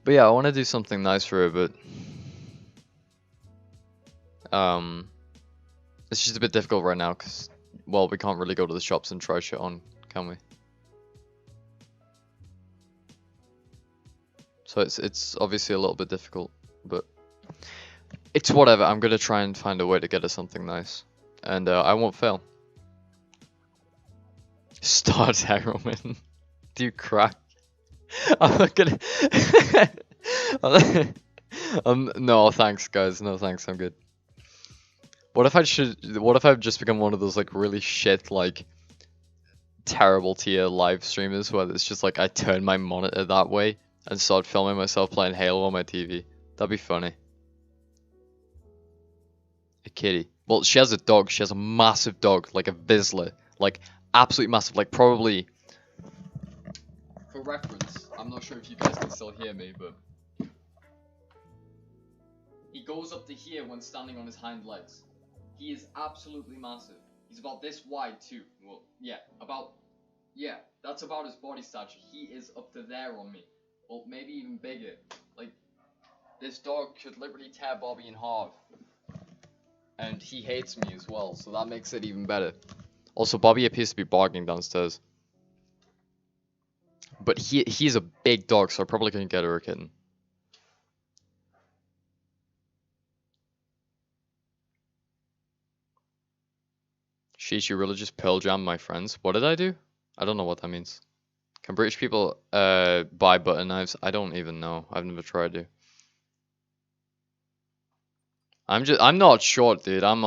But yeah, I want to do something nice for her, but it's just a bit difficult right now because, well, we can't really go to the shops and try shit on, can we? So it's obviously a little bit difficult, but it's whatever. I'm gonna try and find a way to get her something nice, and I won't fail. Start heroin. Do you crack? I'm not gonna. No, thanks, guys. No, thanks. I'm good. What if I've just become one of those like really shit, like terrible tier live streamers where it's just like I turn my monitor that way and start filming myself playing Halo on my TV? That'd be funny. A kitty. Well, she has a dog. She has a massive dog, like a Vizsla, like absolutely massive, like probably. For reference, I'm not sure if you guys can still hear me, but he goes up to here when standing on his hind legs. He is absolutely massive. He's about this wide too. Well, yeah, that's about his body stature. He is up to there on me. Well, maybe even bigger. Like, this dog could literally tear Bobby in half. And he hates me as well, so that makes it even better. Also, Bobby appears to be barking downstairs. But he's a big dog, so I probably couldn't get her a kitten. Sheesh, you really just Pearl Jam my friends. What did I do? I don't know what that means. Can British people buy butter knives? I don't even know. I've never tried to. I'm not short, dude. I'm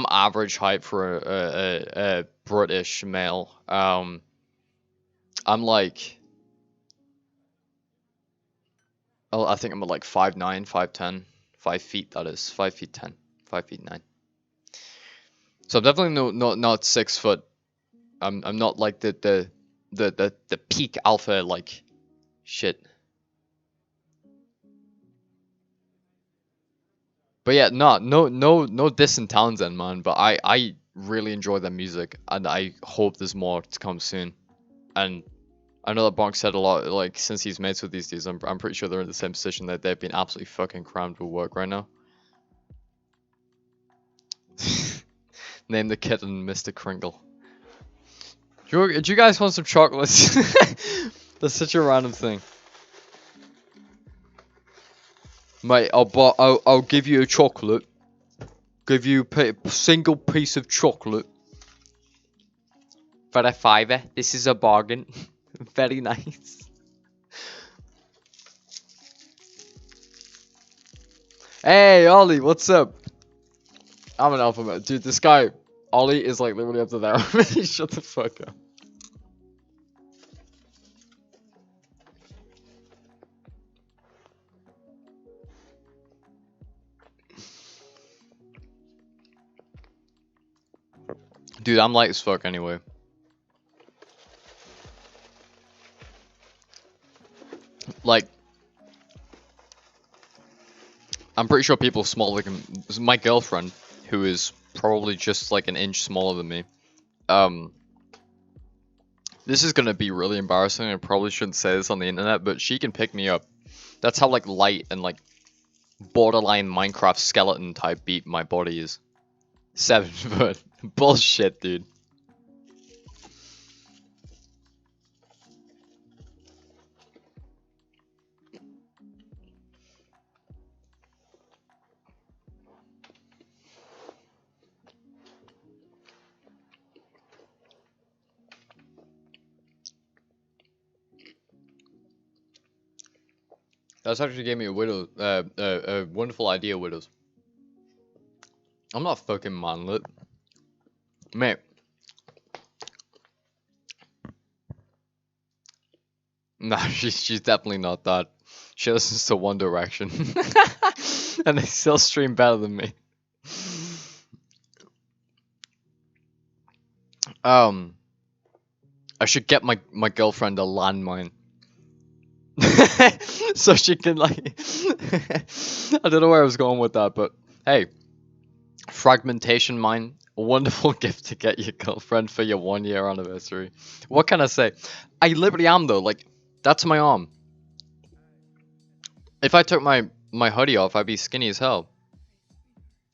average height for a British male. I'm like, oh, I think I'm at like 5'9", 5'10", 5 feet. That is 5 feet 10, 5 feet 9. So I'm definitely not 6 foot. I'm not like the peak alpha like shit. But yeah, no diss in Townsend, man. But I really enjoy their music, and I hope there's more to come soon. And I know that Bonk said a lot, like, since he's mates with these dudes, I'm pretty sure they're in the same position, that they've been absolutely fucking crammed with work right now. Name the kitten Mr. Kringle. Do you guys want some chocolates? That's such a random thing. Mate, I'll give you a chocolate. Give you a single piece of chocolate. For a $5. This is a bargain. Very nice. Hey, Ollie, what's up? I'm an alpha male. Dude, this guy, Ollie, is like literally up to there. Shut the fuck up. Dude, I'm light as fuck anyway. Like, I'm pretty sure people smaller than my girlfriend, who is probably just like an inch smaller than me. This is gonna be really embarrassing. I probably shouldn't say this on the internet, but she can pick me up. That's how like light and like borderline Minecraft skeleton type beat my body is. 7 foot. Bullshit, dude. That's actually gave me a wonderful idea, Widows. I'm not fucking manlit. Mate. Nah, she's definitely not that. She listens to One Direction. And they still stream better than me. I should get my girlfriend a landmine. So she can like I don't know where I was going with that, but hey, fragmentation mine, a wonderful gift to get your girlfriend for your 1-year anniversary. What can I say? I literally am though, like that's my arm. If I took my hoodie off, I'd be skinny as hell.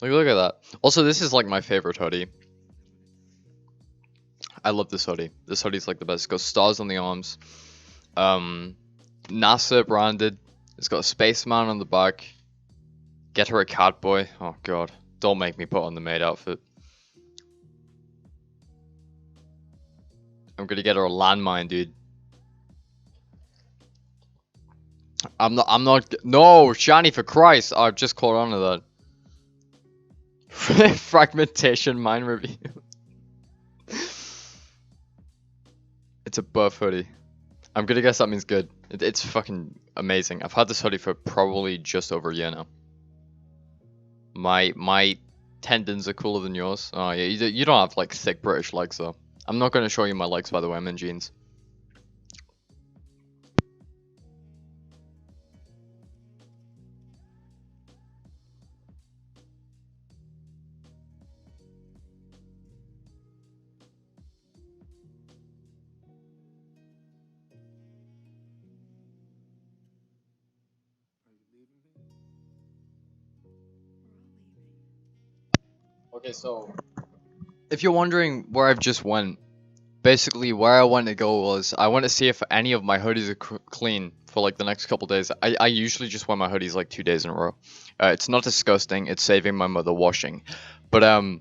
Like look at that. Also, this is like my favorite hoodie. I love this hoodie. This hoodie's like the best. It's got stars on the arms. NASA branded. It's got a spaceman on the back. Get her a cat boy. Oh god. Don't make me put on the maid outfit. I'm gonna get her a landmine, dude. I'm not. No, Shani, for Christ. I've just caught on to that. Fragmentation mine review. It's a buff hoodie. I'm gonna guess that means good. It's fucking amazing. I've had this hoodie for probably just over a year now. My tendons are cooler than yours. Oh yeah, you don't have like thick British legs though. I'm not gonna show you my legs by the way. I'm in jeans. Okay, so if you're wondering where I've just went, basically where I want to go was I want to see if any of my hoodies are clean for like the next couple days. I usually just wear my hoodies like 2 days in a row. It's not disgusting. It's saving my mother washing. But I've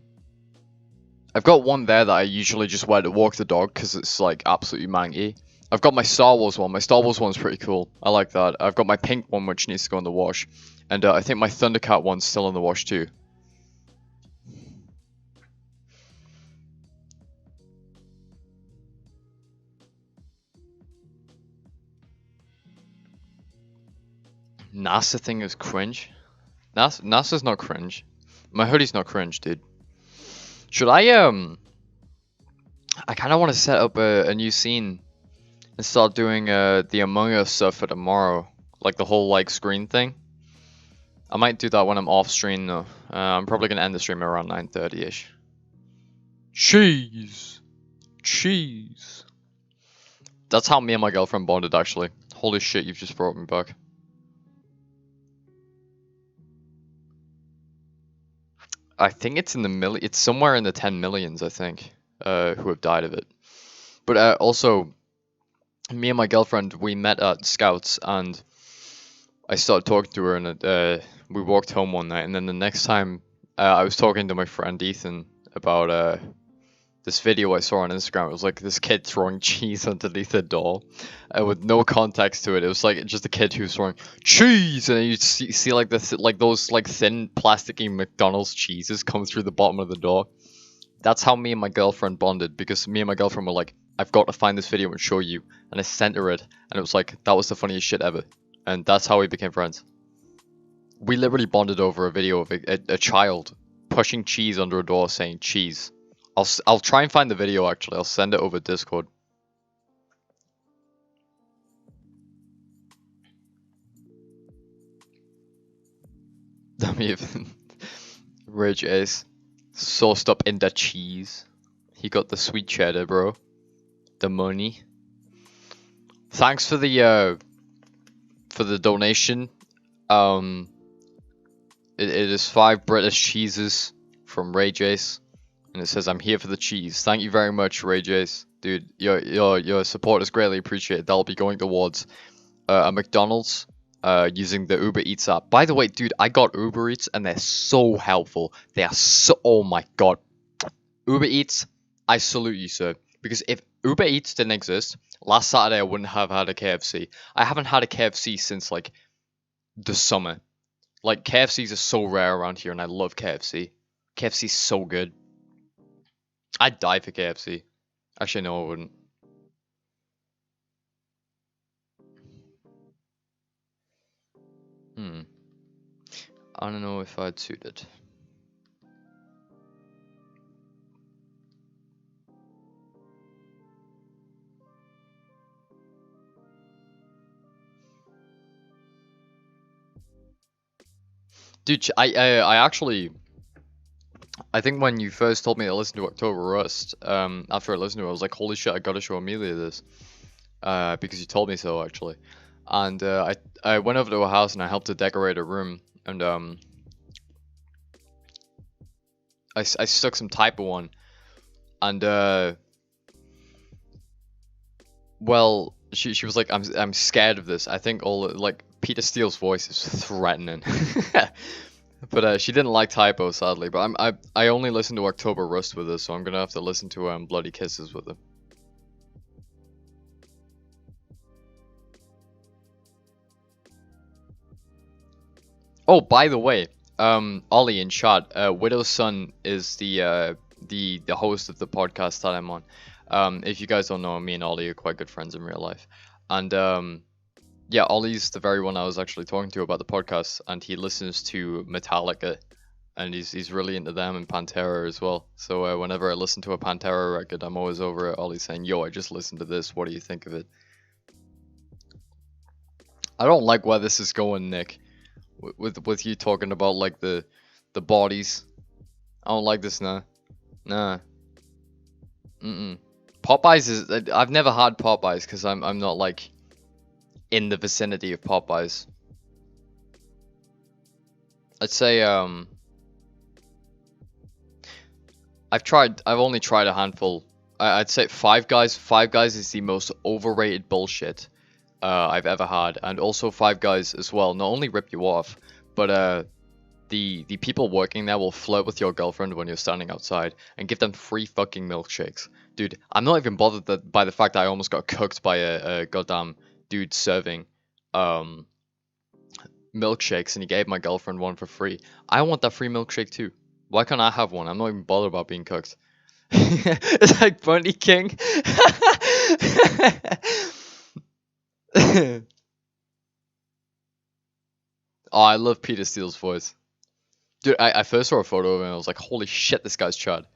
got one there that I usually just wear to walk the dog because it's like absolutely mangy. I've got my Star Wars one. My Star Wars one's pretty cool. I like that. I've got my pink one which needs to go in the wash. And I think my Thundercat one's still in the wash too. NASA thing is cringe. NASA's not cringe. My hoodie's not cringe, dude. Should I kind of want to set up a new scene and start doing the Among Us stuff for tomorrow, like the whole like screen thing. I might do that when I'm off stream though. I'm probably gonna end the stream around 9:30ish. Cheese. That's how me and my girlfriend bonded actually. Holy shit, you've just brought me back. I think it's in the it's somewhere in the 10 millions, I think, who have died of it. But also, me and my girlfriend, we met at Scouts, and I started talking to her, and we walked home one night, and then the next time, I was talking to my friend Ethan about this video I saw on Instagram. It was like this kid throwing cheese underneath a door, with no context to it. It was like just a kid who was throwing cheese, and you see like those like thin plasticky McDonald's cheeses come through the bottom of the door. That's how me and my girlfriend bonded, because me and my girlfriend were like, I've got to find this video and show you, and I sent her it, and it was like, that was the funniest shit ever, and that's how we became friends. We literally bonded over a video of a child pushing cheese under a door saying cheese. I'll try and find the video actually. I'll send it over Discord. I'm even. Rage Ace. Sauced up in the cheese. He got the sweet cheddar, bro. The money. Thanks for the donation. It is 5 British cheeses from Rage Ace. And it says, I'm here for the cheese. Thank you very much, Rage Ace. Dude, your support is greatly appreciated. That'll be going towards a McDonald's using the Uber Eats app. By the way, dude, I got Uber Eats and they're so helpful. They are so... Oh my god. Uber Eats, I salute you, sir. Because if Uber Eats didn't exist, last Saturday I wouldn't have had a KFC. I haven't had a KFC since, like, the summer. Like, KFCs are so rare around here and I love KFC. KFC's so good. I'd die for KFC. Actually, no, I wouldn't. I don't know if I'd suit it. Dude, I actually... I think when you first told me to listen to October Rust, after I listened to it, I was like, holy shit, I gotta show Amelia this. Because you told me so, actually. And I went over to her house and I helped her decorate her room. And I stuck some typo on. And well, she was like, I'm scared of this. I think like Peter Steele's voice is threatening. But she didn't like typo, sadly. But I only listened to October Rust with her, so I'm gonna have to listen to Bloody Kisses with her. Oh, by the way, Ollie in chat, Widow's son is the host of the podcast that I'm on. If you guys don't know, me and Ollie are quite good friends in real life, and yeah, Ollie's the very one I was actually talking to about the podcast, and he listens to Metallica, and he's really into them and Pantera as well. So whenever I listen to a Pantera record, I'm always over at Ollie saying, "Yo, I just listened to this. What do you think of it?" I don't like where this is going, Nick. With you talking about like the bodies. I don't like this now. Nah. Popeyes is... I've never had Popeyes because I'm not like in the vicinity of Popeyes. I'd say I've only tried a handful. I'd say Five Guys. Five Guys is the most overrated bullshit I've ever had, and also Five Guys as well not only rip you off, but the people working there will flirt with your girlfriend when you're standing outside and give them free fucking milkshakes. Dude, I'm not even bothered by the fact that I almost got cooked by a goddamn dude serving milkshakes, and he gave my girlfriend one for free. I want that free milkshake too. Why can't I have one? I'm not even bothered about being cooked. It's like Bunny King. Oh, I love Peter Steele's voice. Dude, I first saw a photo of him and I was like, holy shit, this guy's Chad.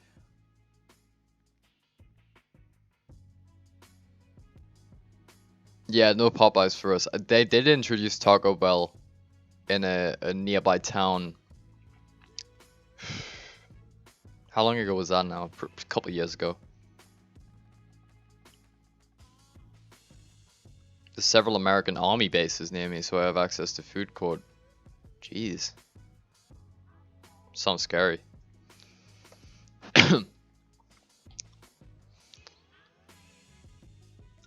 Yeah, no Popeyes for us. They did introduce Taco Bell in a nearby town. How long ago was that now? A couple of years ago. There's several American Army bases near me, so I have access to food court. Jeez. Sounds scary.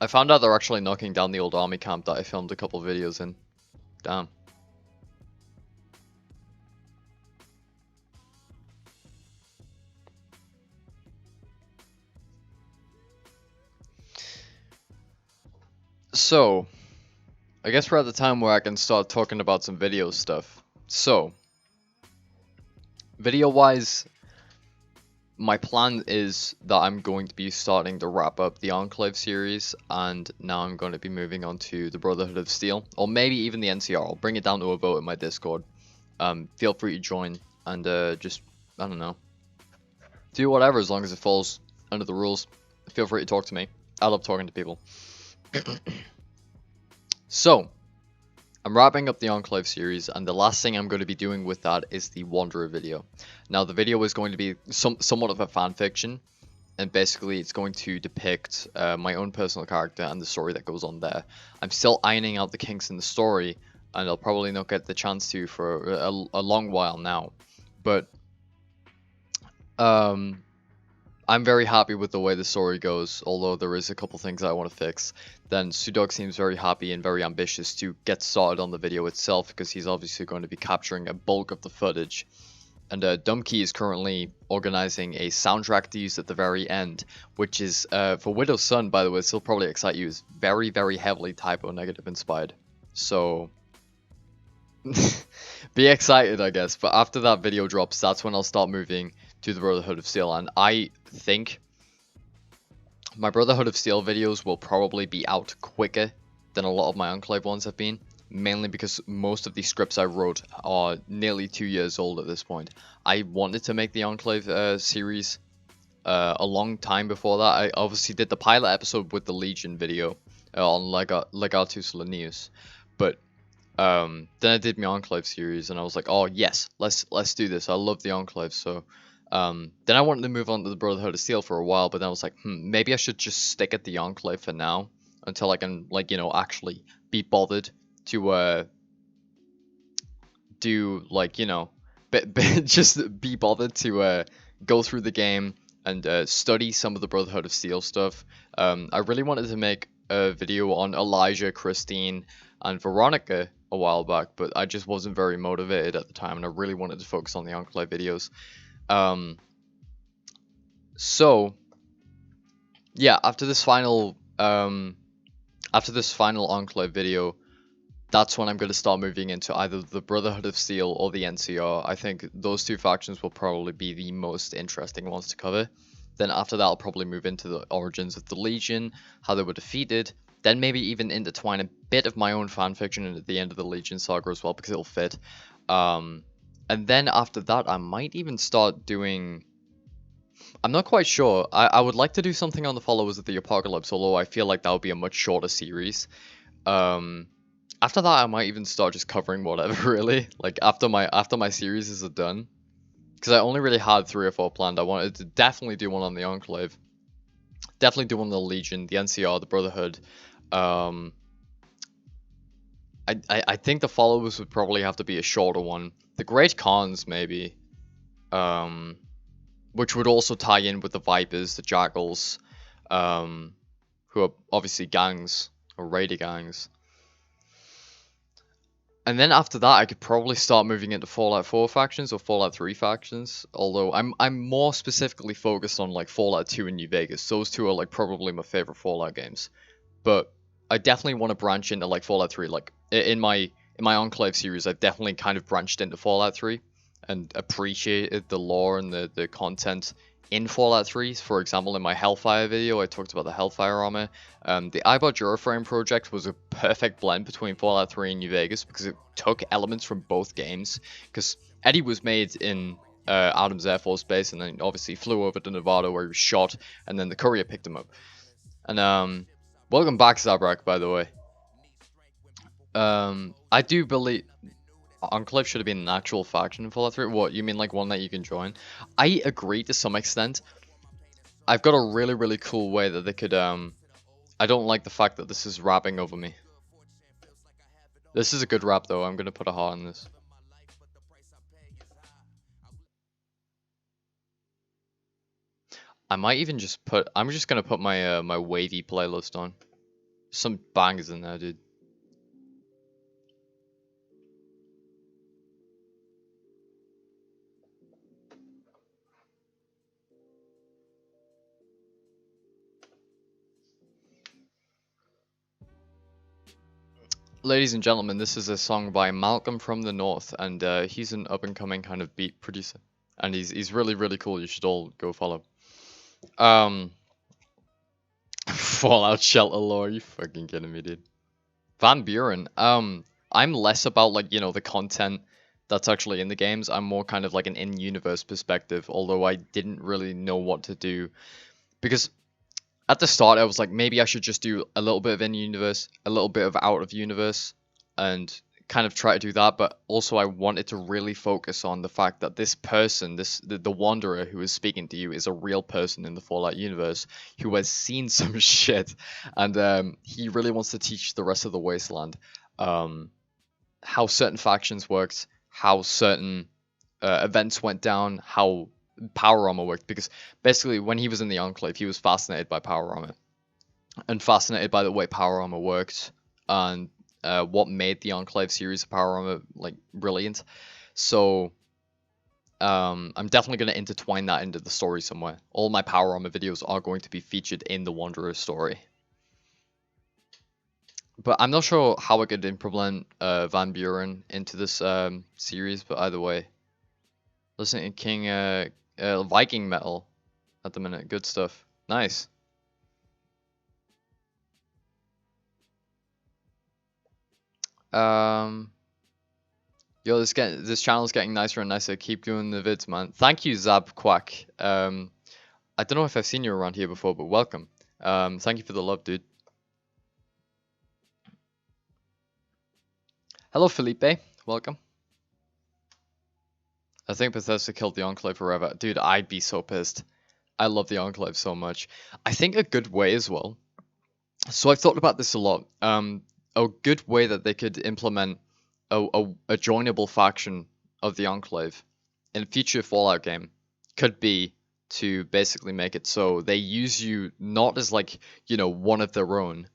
I found out they're actually knocking down the old army camp that I filmed a couple videos in. Damn. So, I guess we're at the time where I can start talking about some video stuff. So, video-wise, my plan is that I'm going to be starting to wrap up the Enclave series, and now I'm going to be moving on to the Brotherhood of Steel, or maybe even the NCR. I'll bring it down to a vote in my Discord. Feel free to join, and just, I don't know, do whatever as long as it falls under the rules. Feel free to talk to me. I love talking to people. So, I'm wrapping up the Enclave series, and the last thing I'm going to be doing with that is the Wanderer video. Now, the video is going to be somewhat of a fan fiction, and basically it's going to depict my own personal character and the story that goes on there. I'm still ironing out the kinks in the story, and I'll probably not get the chance to for a long while now. But I'm very happy with the way the story goes, although there is a couple things I want to fix. Then Sudok seems very happy and very ambitious to get started on the video itself, because he's obviously going to be capturing a bulk of the footage. And Dumpkey is currently organizing a soundtrack to use at the very end, which is, for Widow's Son, by the way, this will probably excite you, is very, very heavily Typo Negative inspired. So, be excited, I guess. But after that video drops, that's when I'll start moving to the Brotherhood of Steel, and I think my Brotherhood of Steel videos will probably be out quicker than a lot of my Enclave ones have been, mainly because most of the scripts I wrote are nearly 2 years old at this point. I wanted to make the Enclave series a long time before that. I obviously did the pilot episode with the Legion video on Legatus Linnaeus, but then I did my Enclave series, and I was like, oh yes, let's do this. I love the Enclave. So then I wanted to move on to the Brotherhood of Steel for a while, but then I was like, maybe I should just stick at the Enclave for now until I can, like, you know, actually be bothered to do, like, you know, just be bothered to go through the game and study some of the Brotherhood of Steel stuff. I really wanted to make a video on Elijah, Christine, and Veronica a while back, but I just wasn't very motivated at the time, and I really wanted to focus on the Enclave videos. So yeah, after this final Enclave video, that's when I'm going to start moving into either the Brotherhood of Steel or the NCR. I think those two factions will probably be the most interesting ones to cover. Then after that, I'll probably move into the origins of the Legion, how they were defeated, then maybe even intertwine a bit of my own fanfiction at the end of the Legion saga as well, because it'll fit. And then after that, I might even start doing... I'm not quite sure. I would like to do something on the Followers of the Apocalypse, although I feel like that would be a much shorter series. After that, I might even start just covering whatever, really. Like, after my series is done. Because I only really had 3 or 4 planned. I wanted to definitely do one on the Enclave. Definitely do one on the Legion, the NCR, the Brotherhood. I think the Followers would probably have to be a shorter one. The Great Khans, maybe. Which would also tie in with the Vipers, the Jackals, who are obviously gangs, or raider gangs. And then after that, I could probably start moving into Fallout 4 factions or Fallout 3 factions. Although I'm more specifically focused on like Fallout 2 and New Vegas. Those two are like probably my favorite Fallout games. But I definitely want to branch into like Fallout 3. Like in my Enclave series, I've definitely kind of branched into Fallout 3 and appreciated the lore and the content in Fallout 3. For example, in my Hellfire video, I talked about the Hellfire armor. The Eyebot Euroframe project was a perfect blend between Fallout 3 and New Vegas, because it took elements from both games. Because Eddie was made in Adams Air Force Base, and then obviously flew over to Nevada where he was shot, and then the courier picked him up. And welcome back, Zabrak, by the way. I do believe Enclave should have been an actual faction in Fallout 3. What, you mean like one that you can join? I agree to some extent. I've got a really, really cool way that they could, I don't like the fact that this is rapping over me. This is a good rap though, I'm gonna put a heart in this. I might even just put, I'm just gonna put my, my wavy playlist on. Some bangers in there, dude. Ladies and gentlemen, this is a song by Malcolm from the North, and he's an up-and-coming kind of beat producer, and he's really, really cool. You should all go follow. Fallout Shelter lore, you fucking kidding me, dude? Van Buren. I'm less about, like, you know, the content that's actually in the games. I'm more kind of like an in-universe perspective, although I didn't really know what to do, because at the start, I was like, maybe I should just do a little bit of in-universe, a little bit of out-of-universe, and kind of try to do that, but also I wanted to really focus on the fact that this person, the Wanderer who is speaking to you, is a real person in the Fallout universe who has seen some shit, and he really wants to teach the rest of the Wasteland how certain factions worked, how certain events went down, how power armor worked, because basically when he was in the Enclave, he was fascinated by power armor, and fascinated by the way power armor worked, and what made the Enclave series of power armor like brilliant. So I'm definitely going to intertwine that into the story somewhere. All my power armor videos are going to be featured in the Wanderer story. But I'm not sure how I could implement Van Buren into this series, but either way. Listening to King Viking metal at the minute. Good stuff. Nice. Yo, this channel is getting nicer and nicer. Keep doing the vids, man. Thank you, Zab Quack. I don't know if I've seen you around here before, but welcome. Thank you for the love, dude. Hello, Felipe. Welcome. I think Bethesda killed the Enclave forever. Dude, I'd be so pissed. I love the Enclave so much. I think a good way as well. So I've thought about this a lot. A good way that they could implement a joinable faction of the Enclave in a future Fallout game could be to basically make it so they use you not as like, you know, one of their own,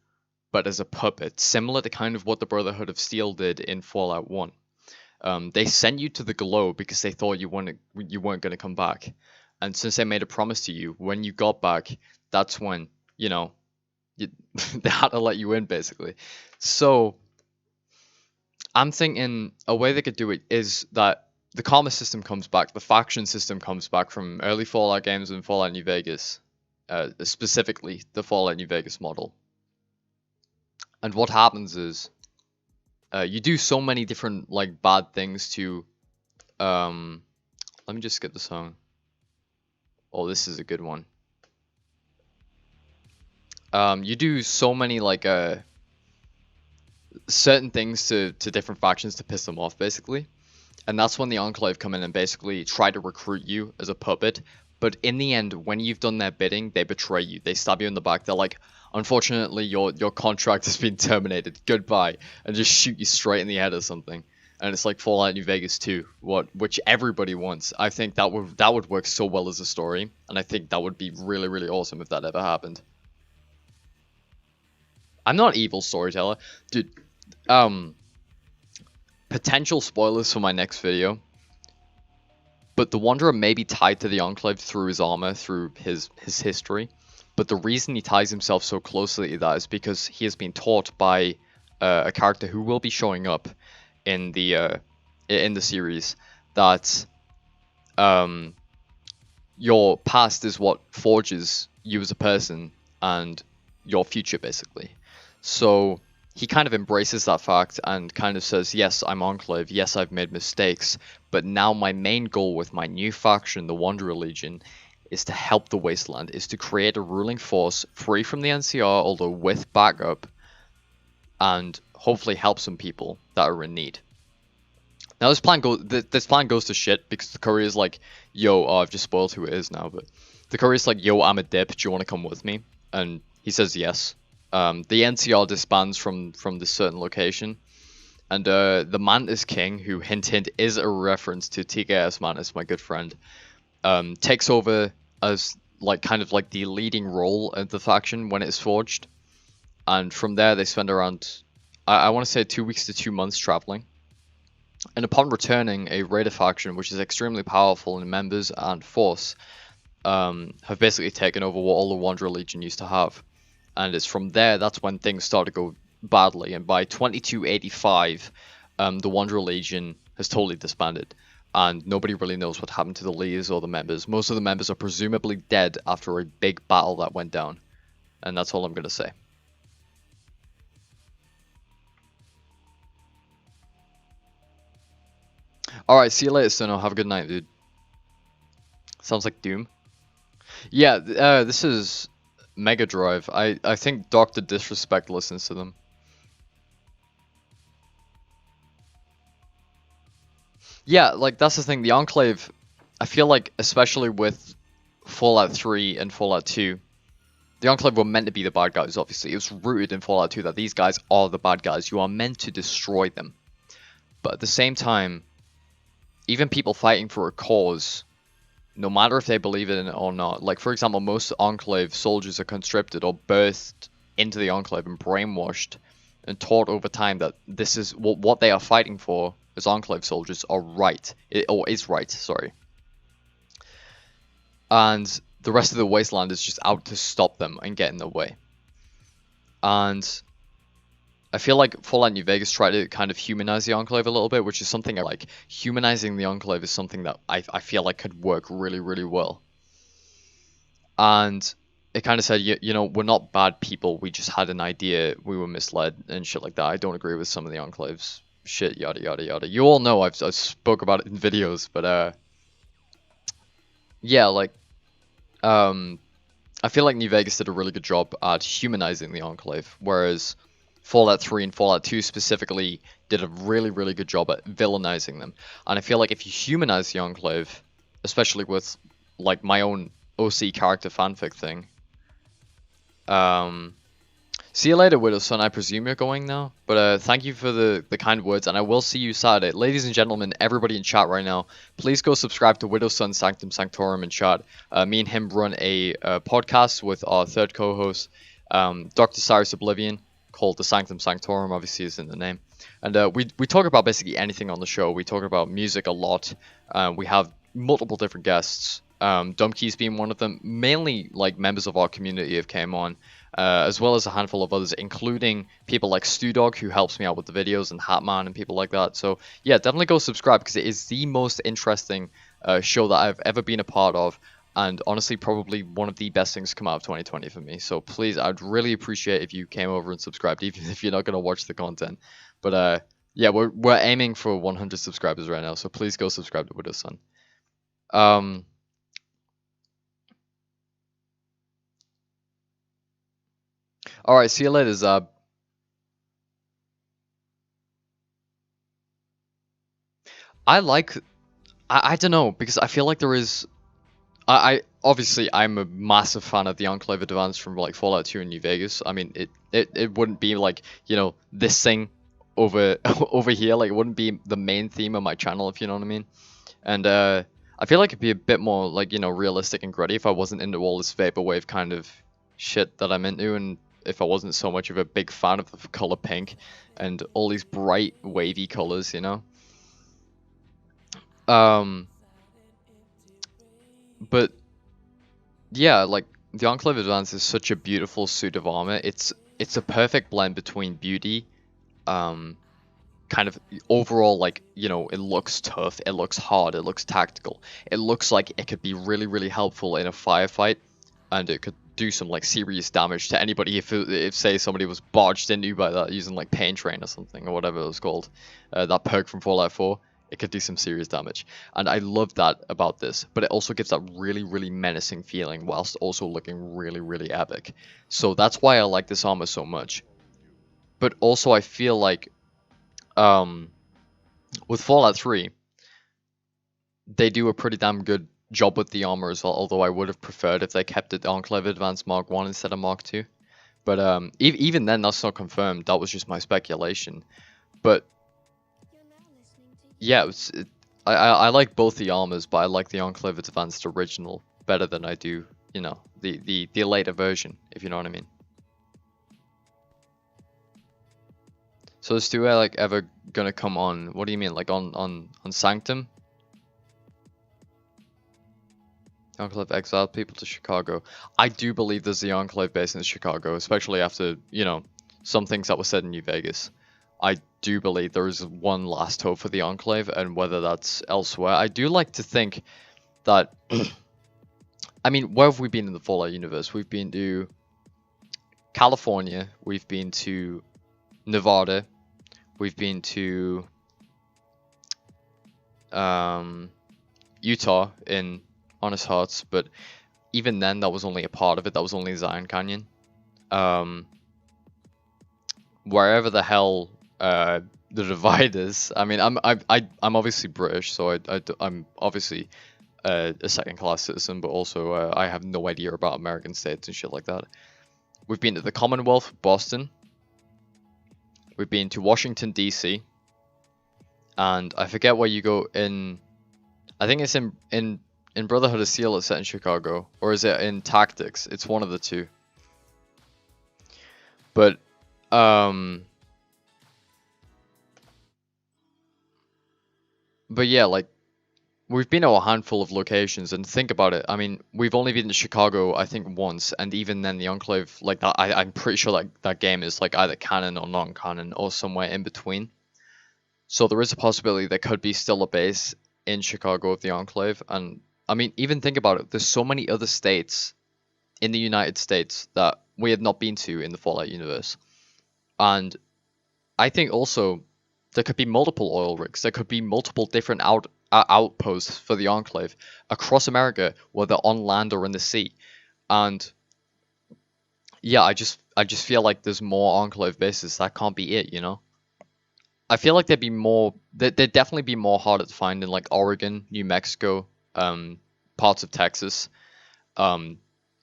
but as a puppet, similar to kind of what the Brotherhood of Steel did in Fallout 1. They sent you to the Glow because they thought you weren't going to come back. And since they made a promise to you, when you got back, that's when, you know, they had to let you in, basically. So I'm thinking a way they could do it is that the karma system comes back, the faction system comes back from early Fallout games and Fallout New Vegas, specifically the Fallout New Vegas model. And what happens is you do so many different like bad things to let me just get the song. Oh, this is a good one. You do so many like certain things to different factions to piss them off, basically. And that's when the Enclave come in and basically try to recruit you as a puppet. But in the end, when you've done their bidding, they betray you. They stab you in the back. They're like, unfortunately, your contract has been terminated. Goodbye. And just shoot you straight in the head or something. And it's like Fallout New Vegas 2, which everybody wants. I think that would work so well as a story. And I think that would be really, really awesome if that ever happened. I'm not an evil storyteller. Dude, potential spoilers for my next video. But the Wanderer may be tied to the Enclave through his armor, through his history. But the reason he ties himself so closely to that is because he has been taught by a character who will be showing up in the series that your past is what forges you as a person and your future, basically. So he kind of embraces that fact and kind of says, yes, I'm Enclave, yes, I've made mistakes, but now my main goal with my new faction, the Wanderer Legion, is to help the Wasteland, is to create a ruling force free from the NCR, although with backup, and hopefully help some people that are in need. Now this plan goes to shit because the courier's like, yo, I've just spoiled who it is now, but the courier's like, yo, I'm a dip, do you want to come with me? And he says yes. The NCR disbands from this certain location, and the Mantis King, who hint is a reference to TKS Mantis, my good friend, takes over as like kind of like the leading role of the faction when it is forged, and from there they spend around I want to say 2 weeks to 2 months traveling, and upon returning, a Raider faction, which is extremely powerful in members and force, have basically taken over what all the Wanderer Legion used to have. And it's from there, that's when things start to go badly. And by 2285, the Wanderer Legion has totally disbanded. And nobody really knows what happened to the leaders or the members. Most of the members are presumably dead after a big battle that went down. And that's all I'm going to say. Alright, see you later, Suno. Have a good night, dude. Sounds like Doom. Yeah, this is Mega Drive. I think Dr. Disrespect listens to them. Yeah, like that's the thing. The Enclave, I feel like, especially with Fallout 3 and Fallout 2, the Enclave were meant to be the bad guys. Obviously, it was rooted in Fallout 2 that these guys are the bad guys. You are meant to destroy them. But at the same time, even people fighting for a cause, no matter if they believe in it or not, like for example, most Enclave soldiers are conscripted or birthed into the Enclave and brainwashed and taught over time that this is what they are fighting for as Enclave soldiers are right, is right, sorry. And the rest of the Wasteland is just out to stop them and get in their way. And I feel like Fallout New Vegas tried to kind of humanize the Enclave a little bit, which is something I like. Humanizing the Enclave is something that I feel like could work really, really well. And it kind of said, you know, we're not bad people, we just had an idea, we were misled, and shit like that. I don't agree with some of the Enclave's shit, yada, yada, yada. You all know I've spoke about it in videos, but, yeah, like, I feel like New Vegas did a really good job at humanizing the Enclave, whereas Fallout 3 and Fallout 2 specifically did a really, really good job at villainizing them. And I feel like if you humanize the Enclave, especially with, like, my own OC character fanfic thing, see you later, Widow's Son. I presume you're going now, but thank you for the kind words, and I will see you Saturday. Ladies and gentlemen, everybody in chat right now, please go subscribe to Widow's Son Sanctum Sanctorum in chat. Me and him run a podcast with our third co-host, Dr. Cyrus Oblivion, called the Sanctum Sanctorum, obviously is in the name. And we talk about basically anything on the show. We talk about music a lot. We have multiple different guests. Dumbkeys being one of them, mainly like members of our community have came on, as well as a handful of others, including people like StuDog, who helps me out with the videos, and Hatman and people like that. So yeah, definitely go subscribe, because it is the most interesting show that I've ever been a part of, and honestly probably one of the best things to come out of 2020 for me. So please, I'd really appreciate if you came over and subscribed, even if you're not going to watch the content. But yeah, we're aiming for 100 subscribers right now, so please go subscribe to Widow's Son. Alright, see you later, Zab. I don't know, because I feel like there is... I obviously, I'm a massive fan of the Enclave Advance from like Fallout 2 and New Vegas. I mean, it wouldn't be like, you know, this thing over here, like it wouldn't be the main theme of my channel, if you know what I mean. And I feel like it'd be a bit more like, you know, realistic and gritty if I wasn't into all this vaporwave kind of shit that I'm into, and if I wasn't so much of a big fan of the color pink and all these bright wavy colors, you know. But yeah, like the Enclave Advance is such a beautiful suit of armor. It's a perfect blend between beauty, kind of overall, like, you know, it looks tough, it looks hard, it looks tactical, it looks like it could be really, really helpful in a firefight, and it could do some like serious damage to anybody if say somebody was barged into by that using like Pain Train or something, or whatever it was called, that perk from Fallout 4. It could do some serious damage, and I love that about this, but it also gives that really, really menacing feeling whilst also looking really, really epic. So that's why I like this armor so much. But also I feel like with Fallout 3, they do a pretty damn good job with the armor as well, although I would have preferred if they kept it Enclave Advance Mark 1 instead of Mark 2. But even then, that's not confirmed, that was just my speculation. But yeah, I like both the armors, but I like the Enclave Advanced original better than I do, you know, the later version, if you know what I mean. So is Stu like ever gonna come on? What do you mean, like on Sanctum? Enclave exiled people to Chicago. I do believe there's the Enclave base in Chicago, especially after, you know, some things that were said in New Vegas. I do believe there is one last hope for the Enclave, and whether that's elsewhere. I do like to think that... I mean, where have we been in the Fallout universe? We've been to California, we've been to Nevada, we've been to Utah in Honest Hearts, but even then that was only a part of it, that was only Zion Canyon. Wherever the hell the divide is. I mean, I'm obviously British, so I'm obviously a second-class citizen, but also I have no idea about American states and shit like that. We've been to the Commonwealth, Boston. We've been to Washington, D.C. And I forget where you go in... I think it's in Brotherhood of Steel, it's set in Chicago. Or is it in Tactics? It's one of the two. But, But yeah, like, we've been to a handful of locations, and think about it. I mean, we've only been to Chicago, I think, once, and even then, the Enclave, like that, I'm pretty sure that game is like either canon or non-canon or somewhere in between. So there is a possibility there could be still a base in Chicago of the Enclave, and I mean, even think about it. There's so many other states in the United States that we had not been to in the Fallout universe, and I think also there could be multiple oil rigs. There could be multiple different outposts for the Enclave across America, whether on land or in the sea. And yeah, I just feel like there's more Enclave bases. That can't be it, you know. I feel like there'd definitely be more harder to find in like Oregon, New Mexico, parts of Texas,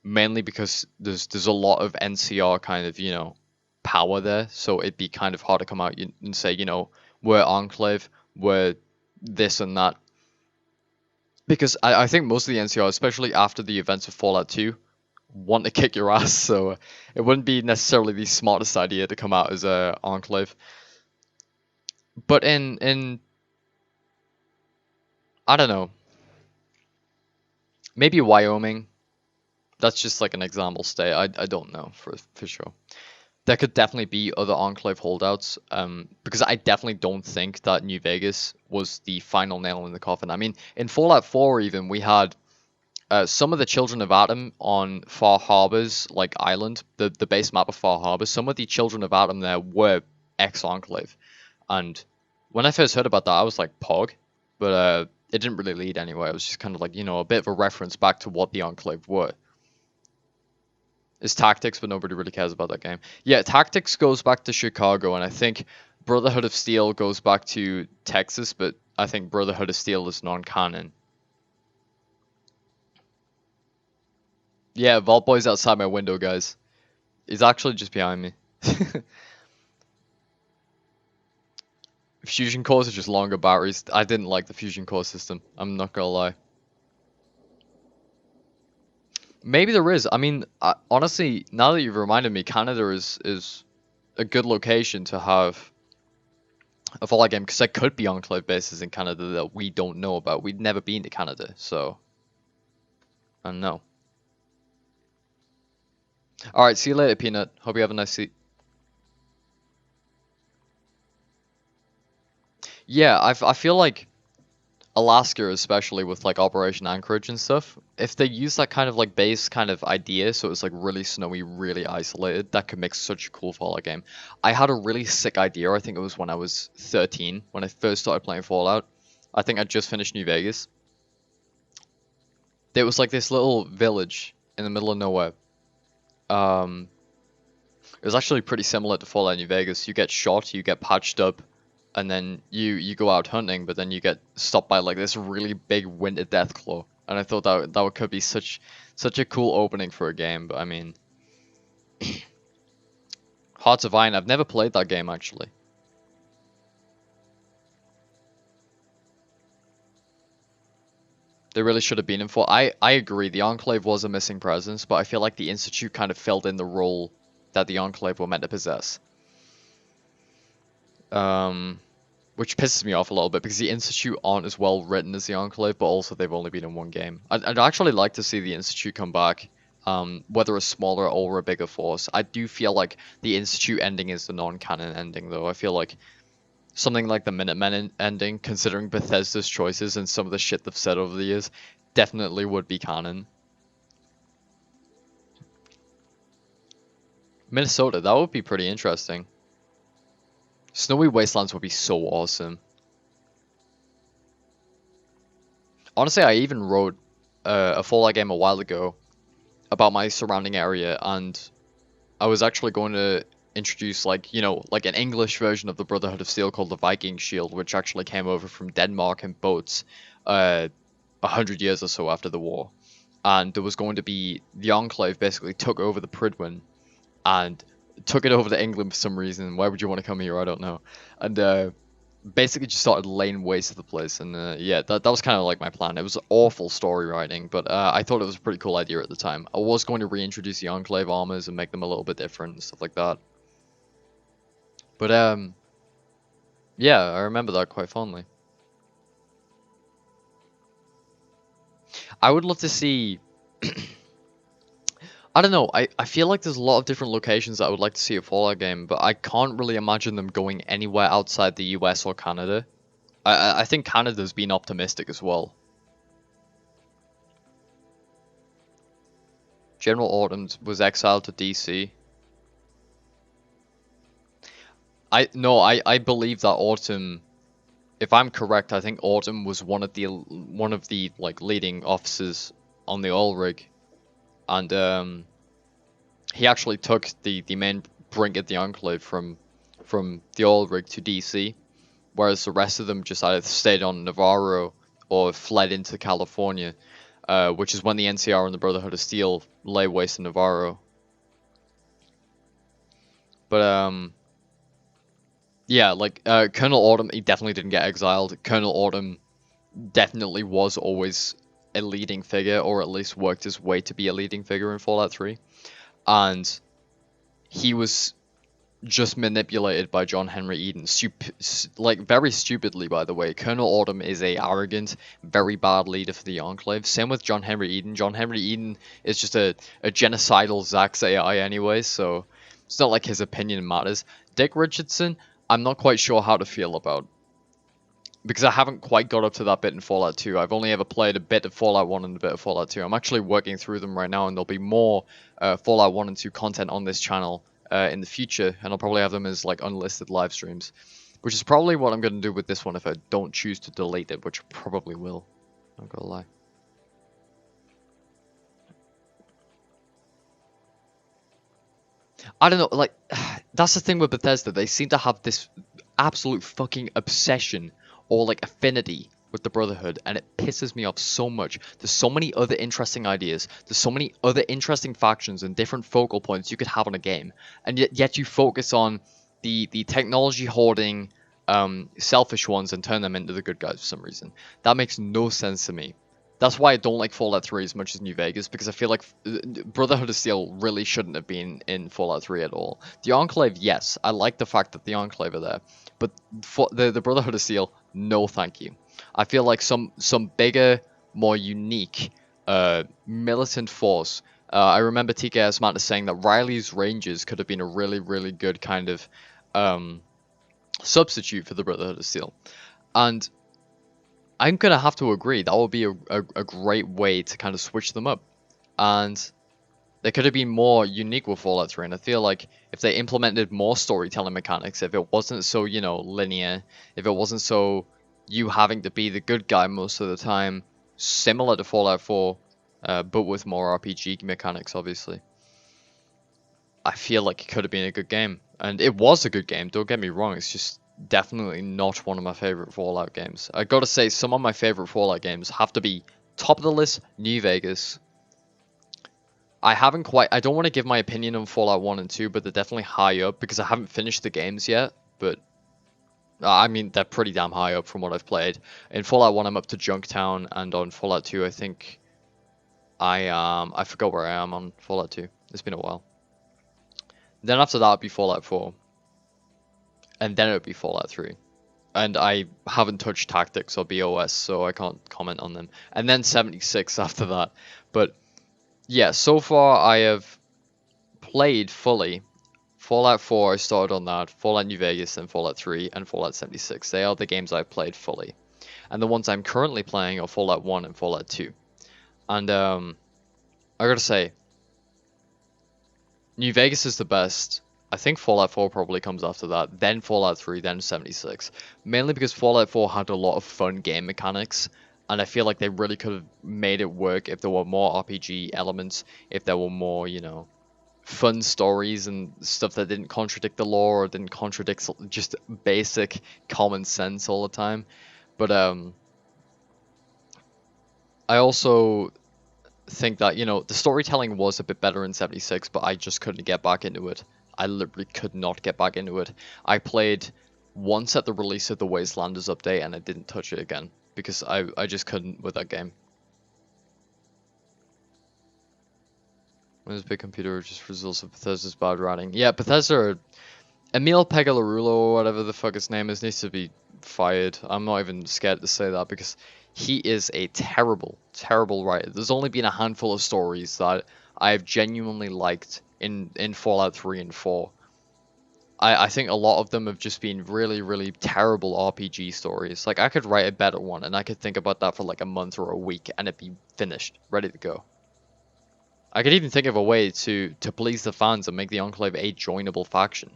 mainly because there's a lot of NCR kind of, you know, power there, so it'd be kind of hard to come out and say, you know, we're Enclave, we're this and that. Because I think most of the NCR, especially after the events of Fallout 2, want to kick your ass, so it wouldn't be necessarily the smartest idea to come out as a Enclave. But in I don't know, maybe Wyoming, that's just like an example state, I don't know for sure. There could definitely be other Enclave holdouts, because I definitely don't think that New Vegas was the final nail in the coffin. I mean, in Fallout 4 even, we had some of the Children of Atom on Far Harbor's like island, the base map of Far Harbor. Some of the Children of Atom there were ex-Enclave. And when I first heard about that, I was like, Pog? But it didn't really lead anywhere. It was just kind of like, you know, a bit of a reference back to what the Enclave were. It's Tactics, but nobody really cares about that game. Yeah, Tactics goes back to Chicago, and I think Brotherhood of Steel goes back to Texas, but I think Brotherhood of Steel is non-canon. Yeah, Vault Boy's outside my window, guys. He's actually just behind me. Fusion cores are just longer batteries. I didn't like the fusion core system, I'm not gonna lie. Maybe there is. I mean, honestly, now that you've reminded me, Canada is a good location to have a Fallout game, because there could be Enclave bases in Canada that we don't know about. We've never been to Canada, so I don't know. Alright, see you later, Peanut. Hope you have a nice seat. Yeah, I feel like Alaska, especially with like Operation Anchorage and stuff, if they use that kind of like base kind of idea, so it's like really snowy, really isolated, that could make such a cool Fallout game. I had a really sick idea. I think it was when I was 13, when I first started playing Fallout. I think I just finished New Vegas. There was like this little village in the middle of nowhere. It was actually pretty similar to Fallout New Vegas. You get shot, you get patched up, and then you go out hunting, but then you get stopped by like this really big winter deathclaw. And I thought that could be such a cool opening for a game. But I mean, Hearts of Iron, I've never played that game actually. They really should have been in for. I agree, the Enclave was a missing presence, but I feel like the Institute kind of filled in the role that the Enclave were meant to possess. Which pisses me off a little bit, because the Institute aren't as well written as the Enclave, but also they've only been in one game. I'd actually like to see the Institute come back, whether a smaller or a bigger force. I do feel like the Institute ending is the non-canon ending, though. I feel like something like the Minutemen ending, considering Bethesda's choices and some of the shit they've said over the years, definitely would be canon. Minnesota, that would be pretty interesting. Snowy Wastelands would be so awesome. Honestly, I even wrote a Fallout game a while ago about my surrounding area, and I was actually going to introduce like, you know, like an English version of the Brotherhood of Steel called the Viking Shield, which actually came over from Denmark in boats 100 years or so after the war. And there was going to be the Enclave basically took over the Pridwen and took it over to England for some reason. Why would you want to come here? I don't know. And basically just started laying waste to the place. And yeah, that was kind of like my plan. It was awful story writing, but I thought it was a pretty cool idea at the time. I was going to reintroduce the Enclave armors and make them a little bit different and stuff like that. But yeah, I remember that quite fondly. I would love to see... I don't know, I feel like there's a lot of different locations that I would like to see a Fallout game, but I can't really imagine them going anywhere outside the US or Canada. I think Canada's been optimistic as well. General Autumn was exiled to DC. I believe that Autumn, if I'm correct, I think Autumn was one of the like leading officers on the oil rig. And he actually took the main brink at the Enclave from the oil rig to DC, whereas the rest of them just either stayed on Navarro or fled into California, which is when the NCR and the Brotherhood of Steel lay waste in Navarro. But yeah, like Colonel Autumn, he definitely didn't get exiled. Colonel Autumn definitely was always a leading figure, or at least worked his way to be a leading figure in Fallout 3. And he was just manipulated by John Henry Eden. Like, very stupidly, by the way. Colonel Autumn is a arrogant, very bad leader for the Enclave. Same with John Henry Eden. John Henry Eden is just a genocidal Zax AI anyway, so it's not like his opinion matters. Dick Richardson, I'm not quite sure how to feel about, because I haven't quite got up to that bit in Fallout 2. I've only ever played a bit of Fallout 1 and a bit of Fallout 2. I'm actually working through them right now, and there'll be more Fallout 1 and 2 content on this channel in the future, and I'll probably have them as like unlisted live streams, which is probably what I'm going to do with this one if I don't choose to delete it, which I probably will. I'm not gonna lie. I don't know, like, that's the thing with Bethesda. They seem to have this absolute fucking obsession or like affinity with the Brotherhood, and it pisses me off so much. There's so many other interesting ideas, there's so many other interesting factions and different focal points you could have on a game, and yet you focus on the technology hoarding selfish ones and turn them into the good guys for some reason. That makes no sense to me. That's why I don't like Fallout 3 as much as New Vegas, because I feel like Brotherhood of Steel really shouldn't have been in Fallout 3 at all. The Enclave, yes, I like the fact that the Enclave are there, but for the Brotherhood of Steel, no thank you. I feel like some bigger, more unique militant force. I remember TKS Matt saying that Riley's Rangers could have been a really, really good kind of substitute for the Brotherhood of Steel. And I'm gonna have to agree, that would be a great way to kind of switch them up. And they could have been more unique with Fallout 3, and I feel like if they implemented more storytelling mechanics, if it wasn't so, you know, linear, if it wasn't so you having to be the good guy most of the time, similar to Fallout 4, but with more RPG mechanics, obviously, I feel like it could have been a good game. And it was a good game, don't get me wrong, it's just definitely not one of my favorite Fallout games. I gotta say, some of my favorite Fallout games have to be top of the list, New Vegas. I don't want to give my opinion on Fallout 1 and 2, but they're definitely high up because I haven't finished the games yet, but I mean, they're pretty damn high up from what I've played. In Fallout 1, I'm up to Junktown, and on Fallout 2, I think I forgot where I am on Fallout 2. It's been a while. Then after that, it'd be Fallout 4. And then it would be Fallout 3. And I haven't touched Tactics or BOS, so I can't comment on them. And then 76 after that. But yeah, so far I have played fully Fallout 4, I started on that, Fallout New Vegas, and Fallout 3, and Fallout 76. They are the games I've played fully. And the ones I'm currently playing are Fallout 1 and Fallout 2. And I gotta say, New Vegas is the best. I think Fallout 4 probably comes after that, then Fallout 3, then 76. Mainly because Fallout 4 had a lot of fun game mechanics, and I feel like they really could have made it work if there were more RPG elements, if there were more, you know, fun stories and stuff that didn't contradict the lore or didn't contradict just basic common sense all the time. But I also think that, you know, the storytelling was a bit better in 76, but I just couldn't get back into it. I literally could not get back into it. I played once at the release of the Wastelanders update and I didn't touch it again because I just couldn't with that game. When is Big Computer just results of Bethesda's bad writing? Yeah, Bethesda, Emil Pegularulo or whatever the fuck his name is, needs to be fired. I'm not even scared to say that because he is a terrible, terrible writer. There's only been a handful of stories that I've genuinely liked in Fallout 3 and 4. I think a lot of them have just been really, really terrible RPG stories. Like, I could write a better one, and I could think about that for like a month or a week, and it'd be finished, ready to go. I could even think of a way to please the fans and make the Enclave a joinable faction.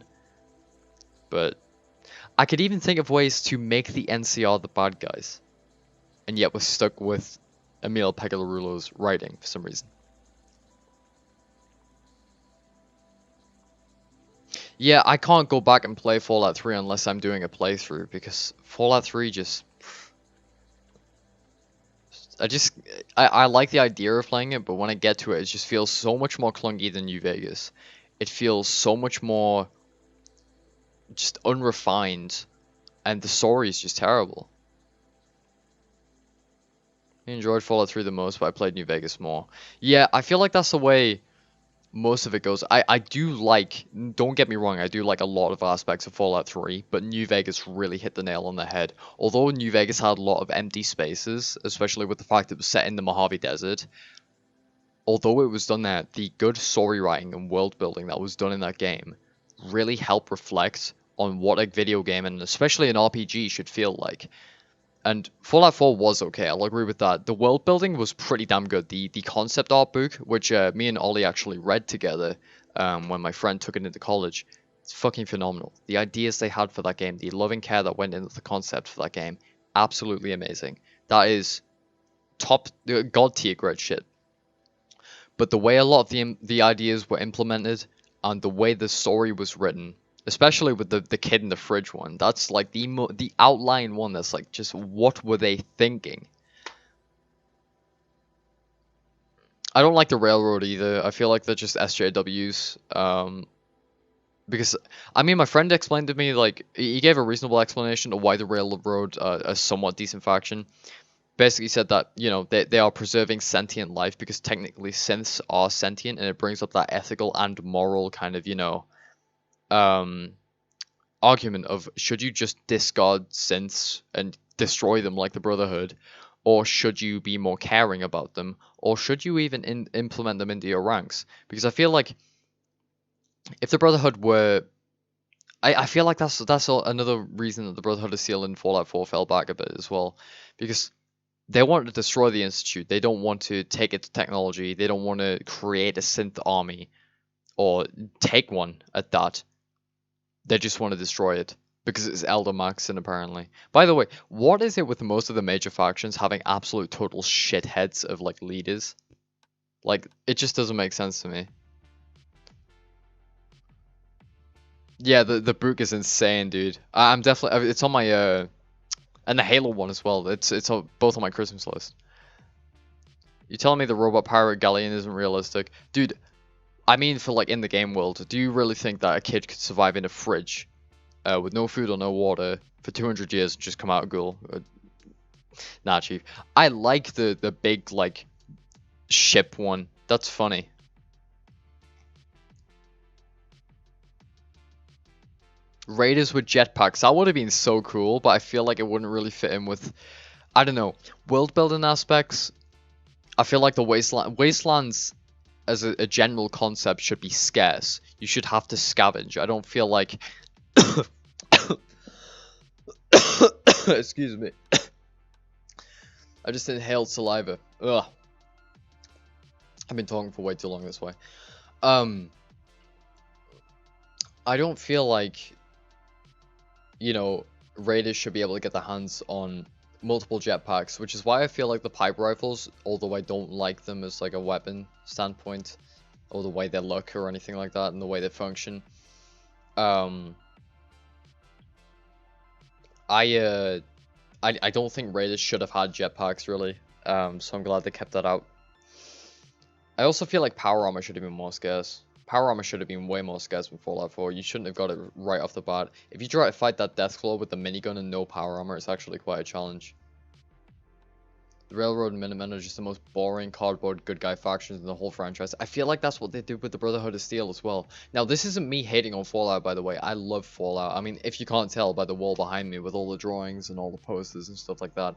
But I could even think of ways to make the NCR the bad guys. And yet we're stuck with Emil Pegularulo's writing for some reason. Yeah, I can't go back and play Fallout 3 unless I'm doing a playthrough, because Fallout 3 just... I like the idea of playing it, but when I get to it, it just feels so much more clunky than New Vegas. It feels so much more just unrefined, and the story is just terrible. I enjoyed Fallout 3 the most, but I played New Vegas more. Yeah, I feel like that's the way most of it goes. I do like, don't get me wrong, I do like a lot of aspects of Fallout 3, but New Vegas really hit the nail on the head. Although New Vegas had a lot of empty spaces, especially with the fact it was set in the Mojave Desert, although it was done there, the good story writing and world building that was done in that game really helped reflect on what a video game, and especially an RPG, should feel like. And Fallout 4 was okay, I'll agree with that. The world building was pretty damn good. The concept art book, which me and Ollie actually read together when my friend took it into college, it's fucking phenomenal. The ideas they had for that game, the loving care that went into the concept for that game, absolutely amazing. That is top, god tier great shit. But the way a lot of the ideas were implemented, and the way the story was written, especially with the kid in the fridge one, that's like the outline one that's like, just what were they thinking? I don't like the railroad either. I feel like they're just SJWs. Because, I mean, my friend explained to me, like, he gave a reasonable explanation of why the railroad a somewhat decent faction. Basically said that, you know, they are preserving sentient life because technically synths are sentient, and it brings up that ethical and moral kind of, you know, argument of, should you just discard synths and destroy them like the Brotherhood, or should you be more caring about them, or should you even implement them into your ranks? Because I feel like if the Brotherhood were, I feel like that's another reason that the Brotherhood of Steel in Fallout 4 fell back a bit as well, because they want to destroy the Institute. They don't want to take its technology. They don't want to create a synth army, or take one at that. They just want to destroy it because it's Elder Maxson, apparently. By the way, what is it with most of the major factions having absolute total shitheads of like leaders? Like, it just doesn't make sense to me. Yeah, the book is insane, dude. I'm definitely, it's on my and the Halo one as well. It's both on my Christmas list. You telling me the robot pirate galleon isn't realistic, dude? I mean, for like in the game world, do you really think that a kid could survive in a fridge with no food or no water for 200 years and just come out a ghoul? Nah, chief. I like the big like ship one. That's funny. Raiders with jetpacks. That would have been so cool, but I feel like it wouldn't really fit in with, I don't know, world building aspects. I feel like the wastelands as a general concept should be scarce. You should have to scavenge. I don't feel like excuse me. I just inhaled saliva. Ugh. I've been talking for way too long this way. I don't feel like, you know, raiders should be able to get their hands on multiple jetpacks, which is why I feel like the pipe rifles, although I don't like them as like a weapon standpoint, or the way they look or anything like that, and the way they function. I don't think Raiders should have had jetpacks really, so I'm glad they kept that out. I also feel like power armor should have been more scarce. Power armor should have been way more scarce in Fallout 4. You shouldn't have got it right off the bat. If you try to fight that Deathclaw with the minigun and no power armor, it's actually quite a challenge. The Railroad and Minutemen are just the most boring cardboard good guy factions in the whole franchise. I feel like that's what they did with the Brotherhood of Steel as well. Now, this isn't me hating on Fallout, by the way. I love Fallout. I mean, if you can't tell by the wall behind me with all the drawings and all the posters and stuff like that.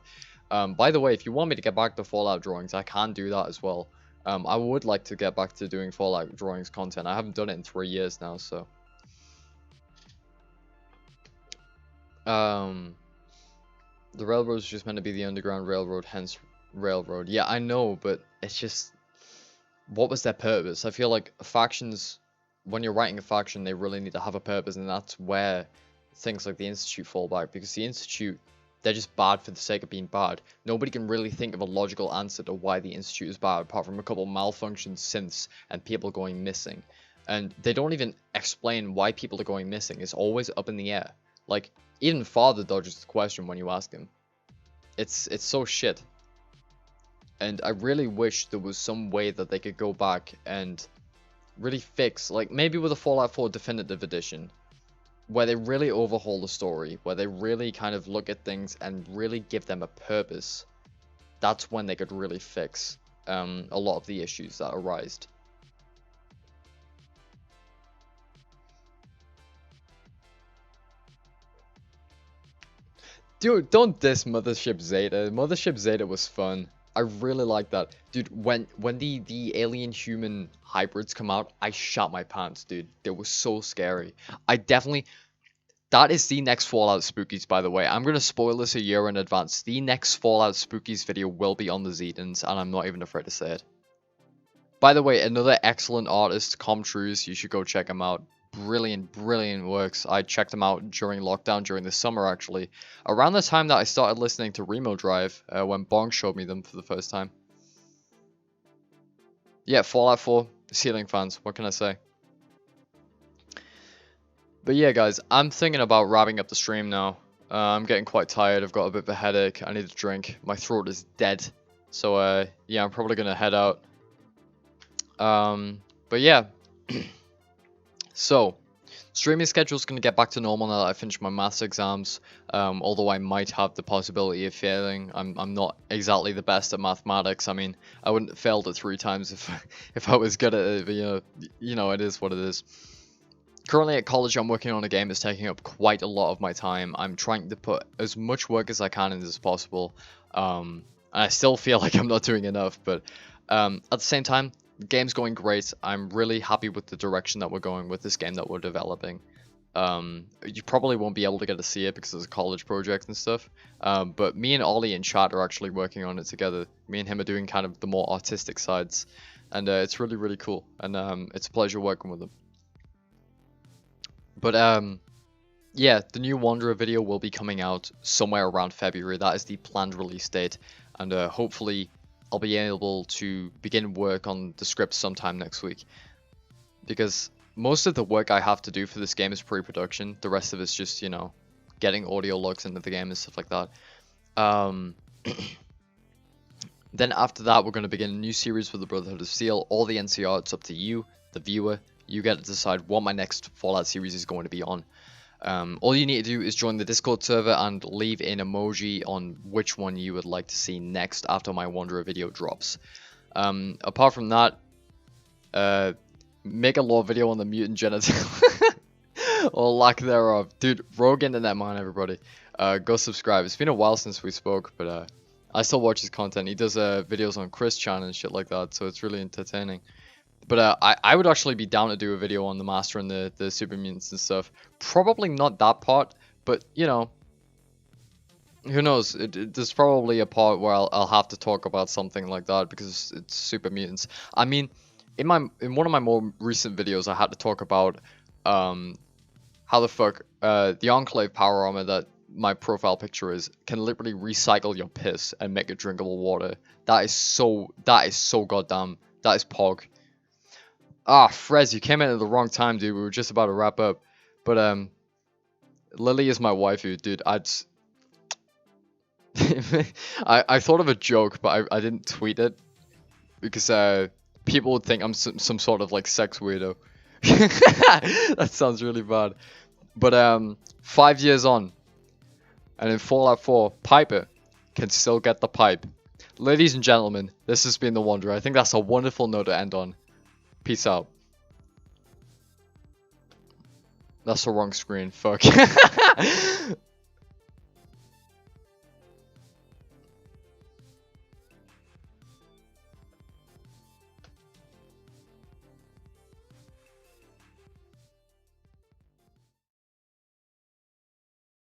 By the way, if you want me to get back to Fallout drawings, I can do that as well. I would like to get back to doing Fallout drawings content. I haven't done it in 3 years now, so. The railroad is just meant to be the underground railroad, hence railroad. Yeah, I know, but it's just, what was their purpose? I feel like factions, when you're writing a faction, they really need to have a purpose, and that's where things like the Institute fall back, because the Institute, they're just bad for the sake of being bad. Nobody can really think of a logical answer to why the Institute is bad, apart from a couple malfunctioned synths and people going missing. And they don't even explain why people are going missing. It's always up in the air. Like, even Father dodges the question when you ask him. It's so shit. And I really wish there was some way that they could go back and really fix, like maybe with a Fallout 4 Definitive Edition, where they really overhaul the story, where they really kind of look at things and really give them a purpose. That's when they could really fix a lot of the issues that arise. Dude, don't diss Mothership Zeta. Mothership Zeta was fun. I really like that. Dude, when the alien-human hybrids come out, I shot my pants, dude. They were so scary. That is the next Fallout Spookies, by the way. I'm going to spoil this a year in advance. The next Fallout Spookies video will be on the Zetans, and I'm not even afraid to say it. By the way, another excellent artist, Comtrues. You should go check him out. Brilliant, brilliant works. I checked them out during lockdown, during the summer actually. Around the time that I started listening to Remo Drive, when Bong showed me them for the first time. Yeah, Fallout 4, ceiling fans, what can I say? But yeah guys, I'm thinking about wrapping up the stream now. I'm getting quite tired, I've got a bit of a headache, I need a drink, my throat is dead. So yeah, I'm probably going to head out. But yeah. So, streaming schedule is going to get back to normal now that I finish my maths exams, although I might have the possibility of failing. I'm not exactly the best at mathematics. I mean, I wouldn't have failed it 3 times if I was good at it, but you know, it is what it is. Currently at college, I'm working on a game that's taking up quite a lot of my time. I'm trying to put as much work as I can in as possible, and I still feel like I'm not doing enough, but at the same time, the game's going great. I'm really happy with the direction that we're going with this game that we're developing. You probably won't be able to get to see it because it's a college project and stuff. But me and Ollie in chat are actually working on it together. Me and him are doing kind of the more artistic sides. And it's really, really cool. And it's a pleasure working with him. But yeah, the new Wanderer video will be coming out somewhere around February. That is the planned release date. And hopefully I'll be able to begin work on the script sometime next week. Because most of the work I have to do for this game is pre-production. The rest of it's just, you know, getting audio logs into the game and stuff like that. Then after that, we're going to begin a new series for the Brotherhood of Steel. All the NCR, it's up to you, the viewer. You get to decide what my next Fallout series is going to be on. All you need to do is join the Discord server and leave an emoji on which one you would like to see next after my Wanderer video drops. Apart from that, make a lore video on the mutant genital or lack thereof. Dude, Rogue Internet Man, everybody. Go subscribe. It's been a while since we spoke, but I still watch his content. He does videos on Chris Chan and shit like that, so it's really entertaining. But I would actually be down to do a video on the Master and the Super Mutants and stuff. Probably not that part, but, you know, who knows? There's probably a part where I'll have to talk about something like that because it's Super Mutants. I mean, in one of my more recent videos, I had to talk about how the fuck the Enclave power armor that my profile picture is can literally recycle your piss and make it drinkable water. That is so goddamn. That is pog. Ah, Frez, you came in at the wrong time, dude. We were just about to wrap up. But, Lily is my waifu, dude. I thought of a joke, but I didn't tweet it. Because, people would think I'm some sort of, like, sex weirdo. That sounds really bad. But, 5 years on. And in Fallout 4, Piper can still get the pipe. Ladies and gentlemen, this has been The Wanderer. I think that's a wonderful note to end on. Peace out. That's the wrong screen. Fuck.